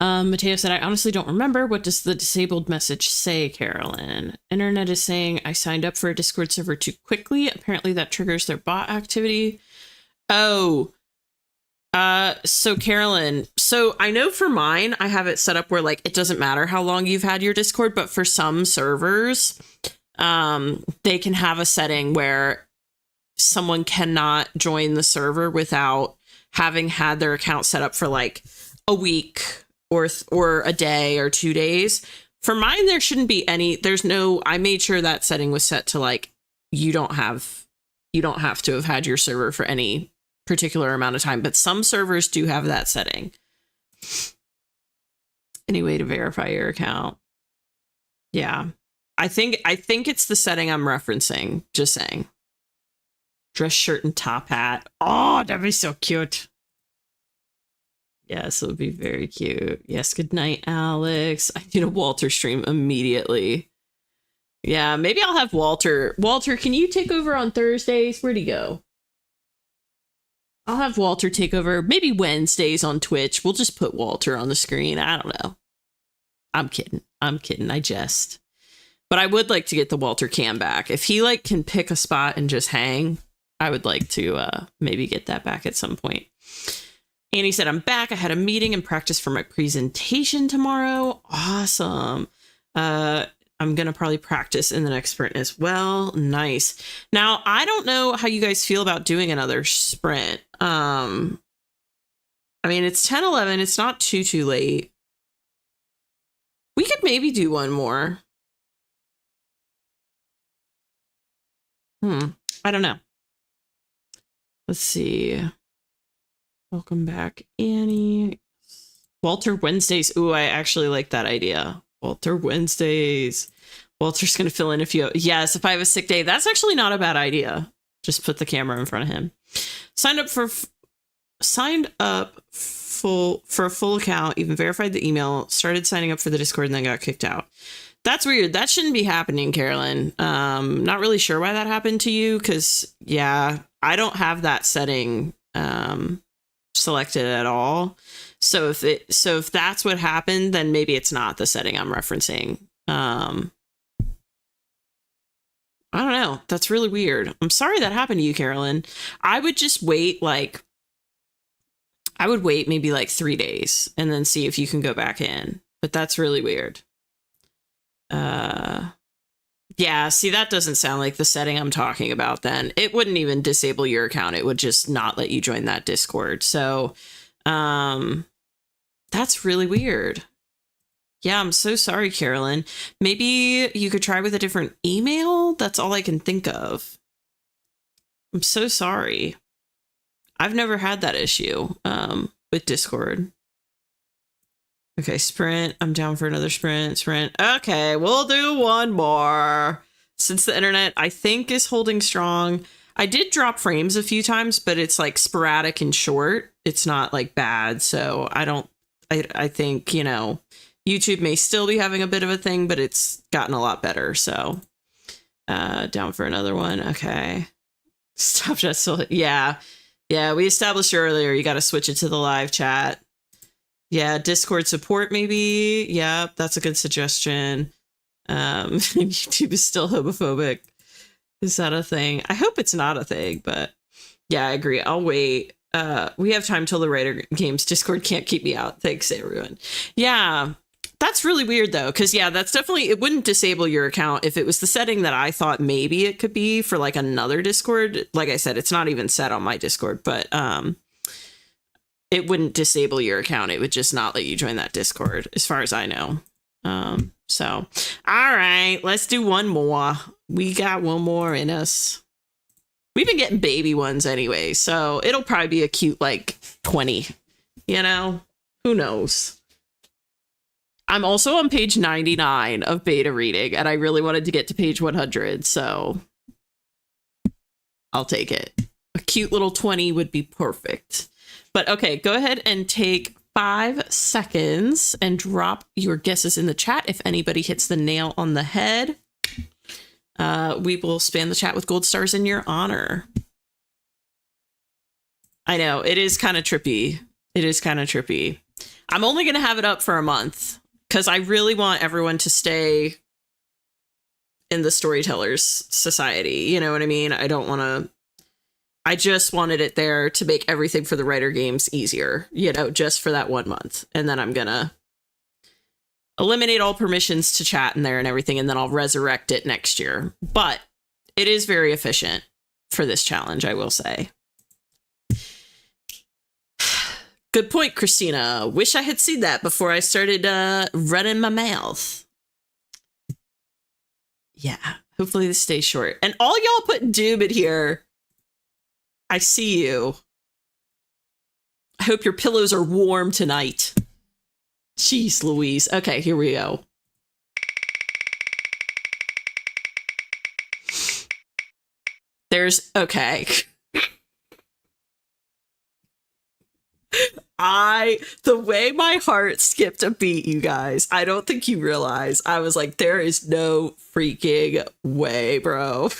Mateo said, I honestly don't remember. What does the disabled message say, Carolyn? Internet is saying I signed up for a Discord server too quickly. Apparently that triggers their bot activity. Oh, so Carolyn, so I know for mine, I have it set up where like, it doesn't matter how long you've had your Discord, but for some servers, they can have a setting where someone cannot join the server without having had their account set up for like a week or a day or 2 days. For mine, there shouldn't be any, I made sure that setting was set to like, you don't have to have had your server for any particular amount of time, but some servers do have that setting. Any way to verify your account? Yeah, I think it's the setting I'm referencing. Just saying. Dress shirt and top hat. Oh, that'd be so cute. Yes, it would be very cute. Yes, good night, Alex. I need a Walter stream immediately. Yeah, maybe I'll have Walter. Walter, can you take over on Thursdays? Where'd he go? I'll have Walter take over maybe Wednesdays on Twitch. We'll just put Walter on the screen. I don't know. I'm kidding. I jest. But I would like to get the Walter cam back. If he like can pick a spot and just hang, I would like to maybe get that back at some point. Annie said, I'm back. I had a meeting and practice for my presentation tomorrow. Awesome. I'm going to probably practice in the next sprint as well. Nice. Now, I don't know how you guys feel about doing another sprint. I mean, it's 10:11. It's not too late. We could maybe do one more. I don't know. Let's see. Welcome back, Annie. Walter Wednesdays. Ooh, I actually like that idea. Walter Wednesdays. Walter's going to fill in if you... Yes, if I have a sick day. That's actually not a bad idea. Just put the camera in front of him. Signed up for a full account, even verified the email, started signing up for the Discord, and then got kicked out. That's weird. That shouldn't be happening, Carolyn. Not really sure why that happened to you, because, yeah, I don't have that setting selected at all. So if that's what happened, then maybe it's not the setting I'm referencing. I don't know. That's really weird. I'm sorry that happened to you, Carolyn. I would just wait maybe like 3 days and then see if you can go back in. But that's really weird. Yeah, see, that doesn't sound like the setting I'm talking about then. It wouldn't even disable your account. It would just not let you join that Discord. So, that's really weird. Yeah, I'm so sorry, Carolyn. Maybe you could try with a different email? That's all I can think of. I'm so sorry. I've never had that issue with Discord. Okay, sprint. I'm down for another sprint. Okay, we'll do one more. Since the internet, I think, is holding strong. I did drop frames a few times, but it's like sporadic and short. It's not like bad. So I think, you know, YouTube may still be having a bit of a thing, but it's gotten a lot better. So down for another one. Okay. Stop chat still. Yeah. Yeah, we established earlier. You got to switch it to the live chat. Yeah, Discord support maybe. Yeah, that's a good suggestion. YouTube is still homophobic. Is that a thing? I hope it's not a thing, but yeah, I agree. I'll wait. We have time till the Writer Games. Discord can't keep me out. Thanks, everyone. Yeah, that's really weird, though, because, yeah, that's definitely... It wouldn't disable your account if it was the setting that I thought maybe it could be for, like, another Discord. Like I said, it's not even set on my Discord, but... it wouldn't disable your account. It would just not let you join that Discord, as far as I know. So, all right, let's do one more. We got one more in us. We've been getting baby ones anyway, so it'll probably be a cute, like, 20. You know? Who knows? I'm also on page 99 of beta reading, and I really wanted to get to page 100, so I'll take it. A cute little 20 would be perfect. But okay, go ahead and take 5 seconds and drop your guesses in the chat. If anybody hits the nail on the head, we will spam the chat with gold stars in your honor. I know, it is kind of trippy. It is kind of trippy. I'm only going to have it up for a month because I really want everyone to stay in the Storytellers Society. You know what I mean? I don't want to. I just wanted it there to make everything for the writer games easier, you know, just for that 1 month. And then I'm going to eliminate all permissions to chat in there and everything, and then I'll resurrect it next year. But it is very efficient for this challenge, I will say. Good point, Christina. Wish I had seen that before I started running my mouth. Yeah, hopefully this stays short. And all y'all put Doom in here. I see you. I hope your pillows are warm tonight. Jeez Louise. Okay, here we go. There's, okay. The way my heart skipped a beat, you guys, I don't think you realize. I was like, there is no freaking way, bro.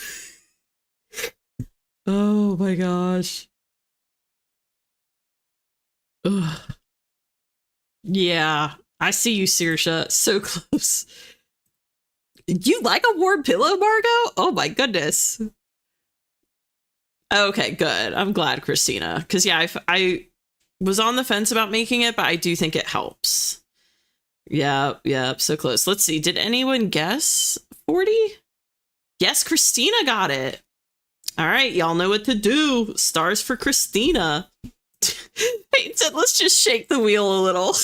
Oh my gosh. Ugh. Yeah, I see you, Saoirse. So close. You like a warm pillow, Margot? Oh my goodness. Okay, good. I'm glad, Christina. Because yeah, I was on the fence about making it, but I do think it helps. Yeah, so close. Let's see. Did anyone guess 40? Yes, Christina got it. All right, y'all know what to do. Stars for Christina. Peyton said, let's just shake the wheel a little.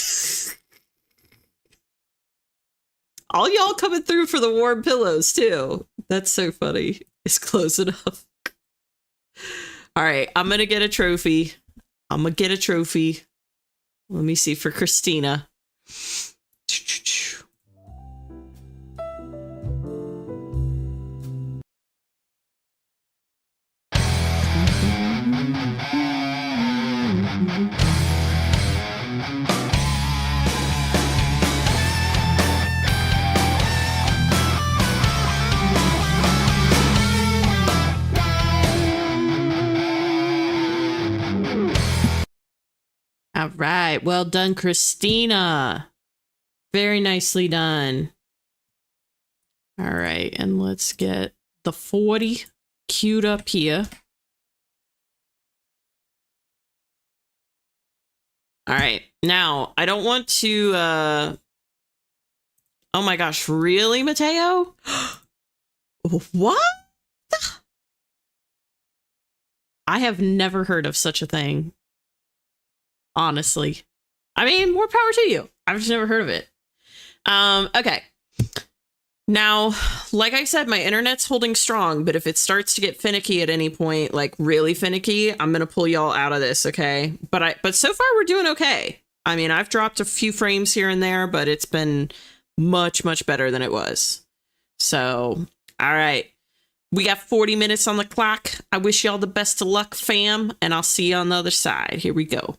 All y'all coming through for the warm pillows, too. That's so funny. It's close enough. All right, I'm going to get a trophy. Let me see for Christina. All right. Well done, Christina. Very nicely done. All right. And let's get the 40 queued up here. All right. Now, I don't want to... Oh my gosh. Really, Mateo? What? I have never heard of such a thing. Honestly. I mean, more power to you. I've just never heard of it. Okay. Now, like I said, my internet's holding strong, but if it starts to get finicky at any point, like really finicky, I'm going to pull y'all out of this, okay? But so far we're doing okay. I mean, I've dropped a few frames here and there, but it's been much, much better than it was. So, all right. We got 40 minutes on the clock. I wish y'all the best of luck, fam, and I'll see you on the other side. Here we go.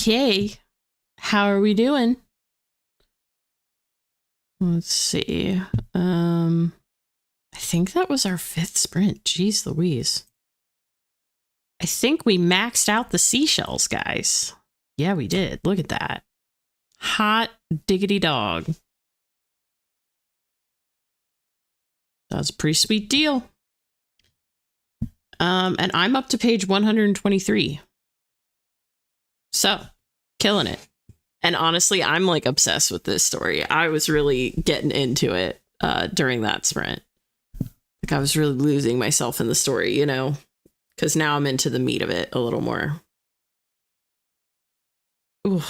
Okay. How are we doing? Let's see. I think that was our 5th sprint. Jeez Louise. I think we maxed out the seashells, guys. Yeah, we did. Look at that. Hot diggity dog. That's a pretty sweet deal. And I'm up to page 123. So, killing it. And honestly, I'm like obsessed with this story. I was really getting into it during that sprint. Like I was really losing myself in the story, you know, because now I'm into the meat of it a little more. Ooh.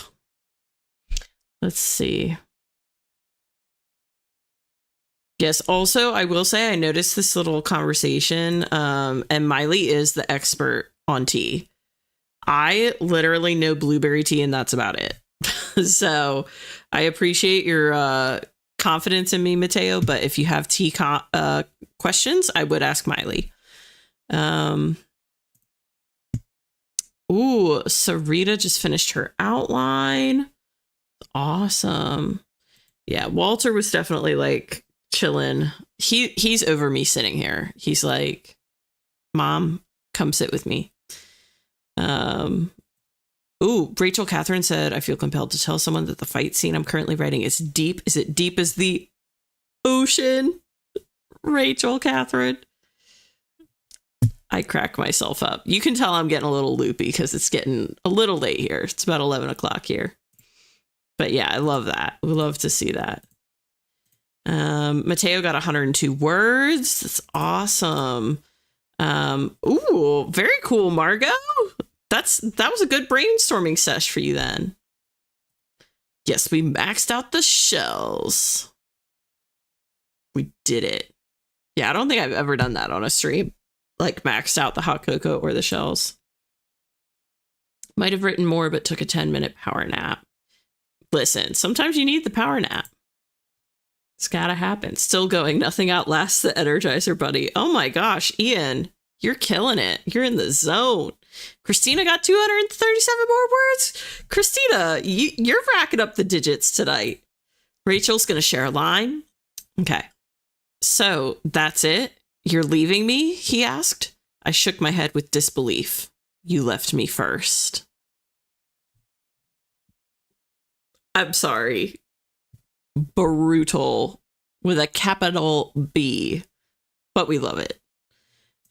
Let's see. Yes, also, I will say I noticed this little conversation, and Miley is the expert on tea. I literally know blueberry tea, and that's about it. So I appreciate your confidence in me, Mateo, but if you have tea questions, I would ask Miley. Ooh, Sarita just finished her outline. Awesome. Yeah, Walter was definitely like chilling. He's over me sitting here. He's like, Mom, come sit with me. Ooh, Rachel Catherine said, I feel compelled to tell someone that the fight scene I'm currently writing is deep. Is it deep as the ocean? Rachel Catherine. I crack myself up. You can tell I'm getting a little loopy because it's getting a little late here. It's about 11 o'clock here. But yeah, I love that. We love to see that. Mateo got 102 words. That's awesome. Ooh, very cool, Margot. That was a good brainstorming sesh for you then. Yes, we maxed out the shells. We did it. Yeah, I don't think I've ever done that on a stream. Like maxed out the hot cocoa or the shells. Might have written more, but took a 10-minute power nap. Listen, sometimes you need the power nap. It's gotta happen. Still going. Nothing outlasts the Energizer Bunny. Oh my gosh, Ian, you're killing it. You're in the zone. Christina got 237 more words. Christina, you're racking up the digits tonight. Rachel's gonna share a line. Okay. So that's it. You're leaving me? He asked. I shook my head with disbelief. You left me first. I'm sorry. Brutal with a capital B, but we love it.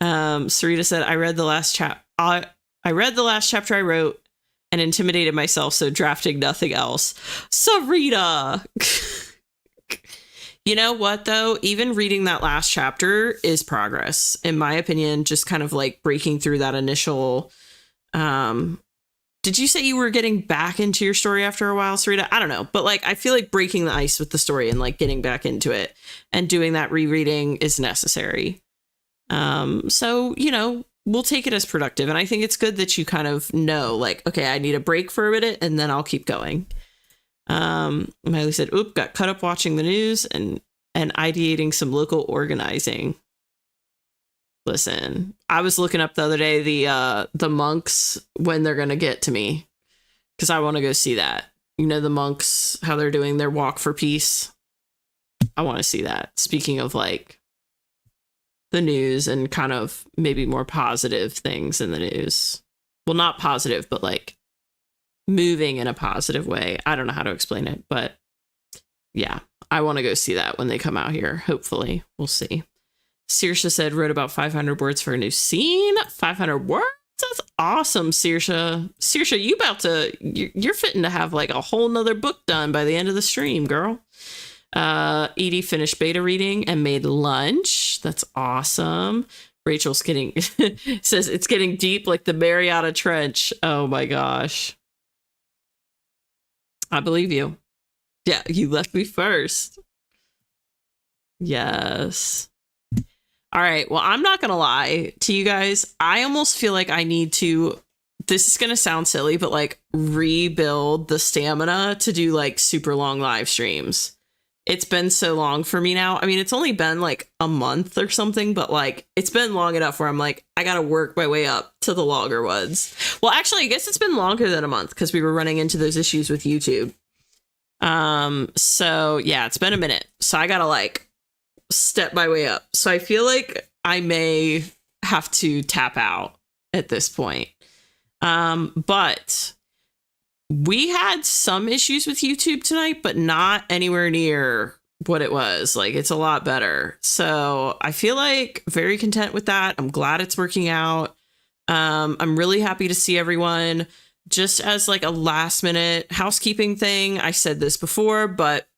Sarita said, I read the last chapter I wrote and intimidated myself, so drafting nothing else. Sarita. You know what, though? Even reading that last chapter is progress, in my opinion, just kind of like breaking through that initial. Did you say you were getting back into your story after a while, Sarita? I don't know. But like, I feel like breaking the ice with the story and like getting back into it and doing that rereading is necessary. So, you know, we'll take it as productive. And I think it's good that you kind of know, like, okay, I need a break for a minute and then I'll keep going. Miley said, oop, got caught up watching the news and ideating some local organizing. Listen, I was looking up the other day the monks, when they're gonna get to me, because I want to go see that. You know, the monks, how they're doing their walk for peace. I want to see that. Speaking of like the news and kind of maybe more positive things in the news. Well, not positive, but like moving in a positive way. I don't know how to explain it, but yeah, I want to go see that when they come out here. Hopefully, we'll see. Saoirse said, wrote about 500 words for a new scene. 500 words? That's awesome, Saoirse. Saoirse, you're fitting to have like a whole nother book done by the end of the stream, girl. Edie finished beta reading and made lunch. That's awesome. Rachel's getting, says it's getting deep like the Mariana Trench. Oh my gosh. I believe you. Yeah, you left me first. Yes. All right. Well, I'm not going to lie to you guys. I almost feel like I need to, this is going to sound silly, but like rebuild the stamina to do like super long live streams. It's been so long for me now. I mean, it's only been like a month or something, but like it's been long enough where I'm like, I got to work my way up to the longer ones. Well, actually, I guess it's been longer than a month because we were running into those issues with YouTube. So yeah, it's been a minute. So I got to like step my way up. So I feel like I may have to tap out at this point. But we had some issues with YouTube tonight, but not anywhere near what it was. Like, it's a lot better. So I feel like very content with that. I'm glad it's working out. I'm really happy to see everyone. Just as like a last minute housekeeping thing, I said this before, but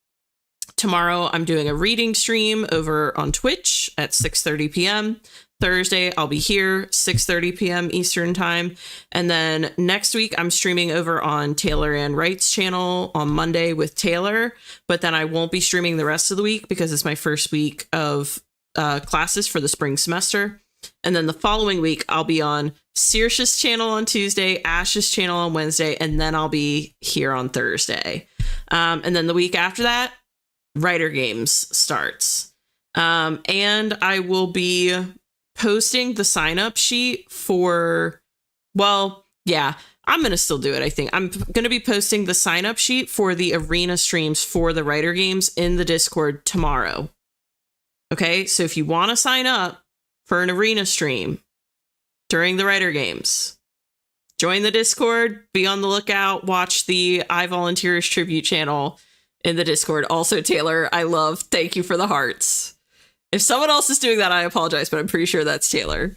tomorrow I'm doing a reading stream over on Twitch at 6:30 p.m. Thursday, I'll be here 6:30 p.m. Eastern time. And then next week, I'm streaming over on Taylor Ann Wright's channel on Monday with Taylor. But then I won't be streaming the rest of the week because it's my first week of classes for the spring semester. And then the following week, I'll be on Saoirse's channel on Tuesday, Ash's channel on Wednesday, and then I'll be here on Thursday. And then the week after that, Writer Games starts. And I will be posting the sign up sheet for, well, yeah, I'm going to still do it. I think I'm going to be posting the sign up sheet for the arena streams for the Writer Games in the Discord tomorrow. Okay. So if you want to sign up for an arena stream during the Writer Games, join the Discord, be on the lookout, watch the I Volunteers tribute channel in the Discord. Also, Taylor, thank you for the hearts. If someone else is doing that, I apologize, but I'm pretty sure that's Taylor.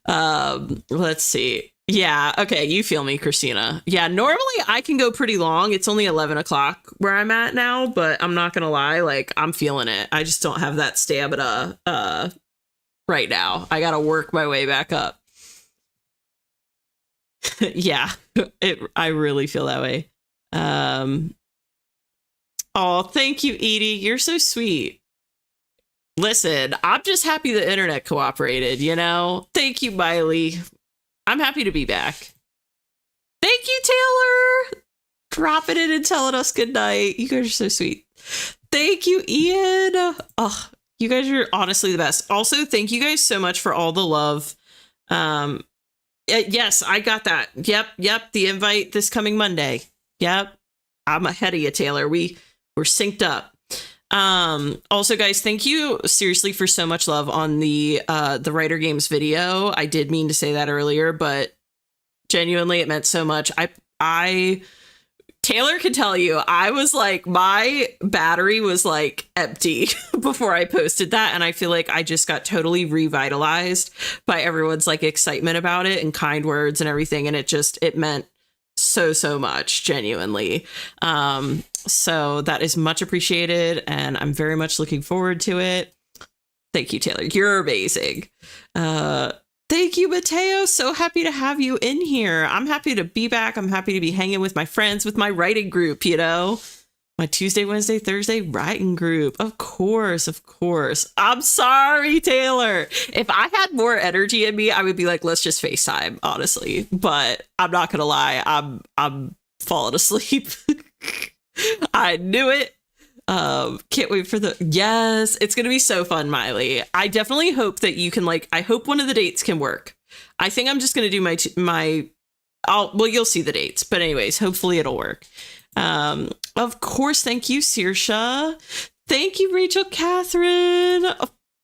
Let's see. Yeah. Okay. You feel me, Christina. Yeah. Normally I can go pretty long. It's only 11 o'clock where I'm at now, but I'm not going to lie. Like, I'm feeling it. I just don't have that stamina right now. I got to work my way back up. Yeah. I really feel that way. Oh, thank you, Edie. You're so sweet. Listen, I'm just happy the internet cooperated, you know? Thank you, Miley. I'm happy to be back. Thank you, Taylor. Dropping it and telling us good night. You guys are so sweet. Thank you, Ian. Oh, you guys are honestly the best. Also, thank you guys so much for all the love. Yes, I got that. Yep. The invite this coming Monday. Yep. I'm ahead of you, Taylor. We're synced up. Also, guys, thank you seriously for so much love on the Writer Games video. I did mean to say that earlier, but genuinely it meant so much. Taylor can tell you, I was like, my battery was like empty before I posted that. And I feel like I just got totally revitalized by everyone's like excitement about it and kind words and everything. And it meant so much, genuinely. So that is much appreciated, and I'm very much looking forward to it. Thank you, Taylor. You're amazing. Thank you, Mateo. So happy to have you in here. I'm happy to be back. I'm happy to be hanging with my friends, with my writing group, you know, my Tuesday, Wednesday, Thursday writing group. Of course. I'm sorry, Taylor. If I had more energy in me, I would be like, let's just FaceTime, honestly. But I'm not going to lie. I'm falling asleep. I knew it. Can't wait for yes, it's gonna be so fun, Miley. I definitely hope that you can I hope one of the dates can work. I think I'm just gonna do well, you'll see the dates, but anyways, hopefully it'll work. Of course, thank you, Saoirse. Thank you, Rachel Catherine.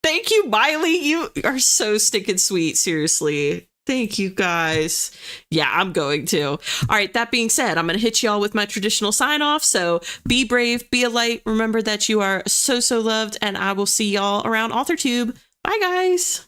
Thank you, Miley. You are so stinking sweet, seriously. Thank you, guys. Yeah, I'm going to. All right, that being said, I'm going to hit y'all with my traditional sign off. So be brave, be a light. Remember that you are so loved, and I will see y'all around authortube. Bye, guys.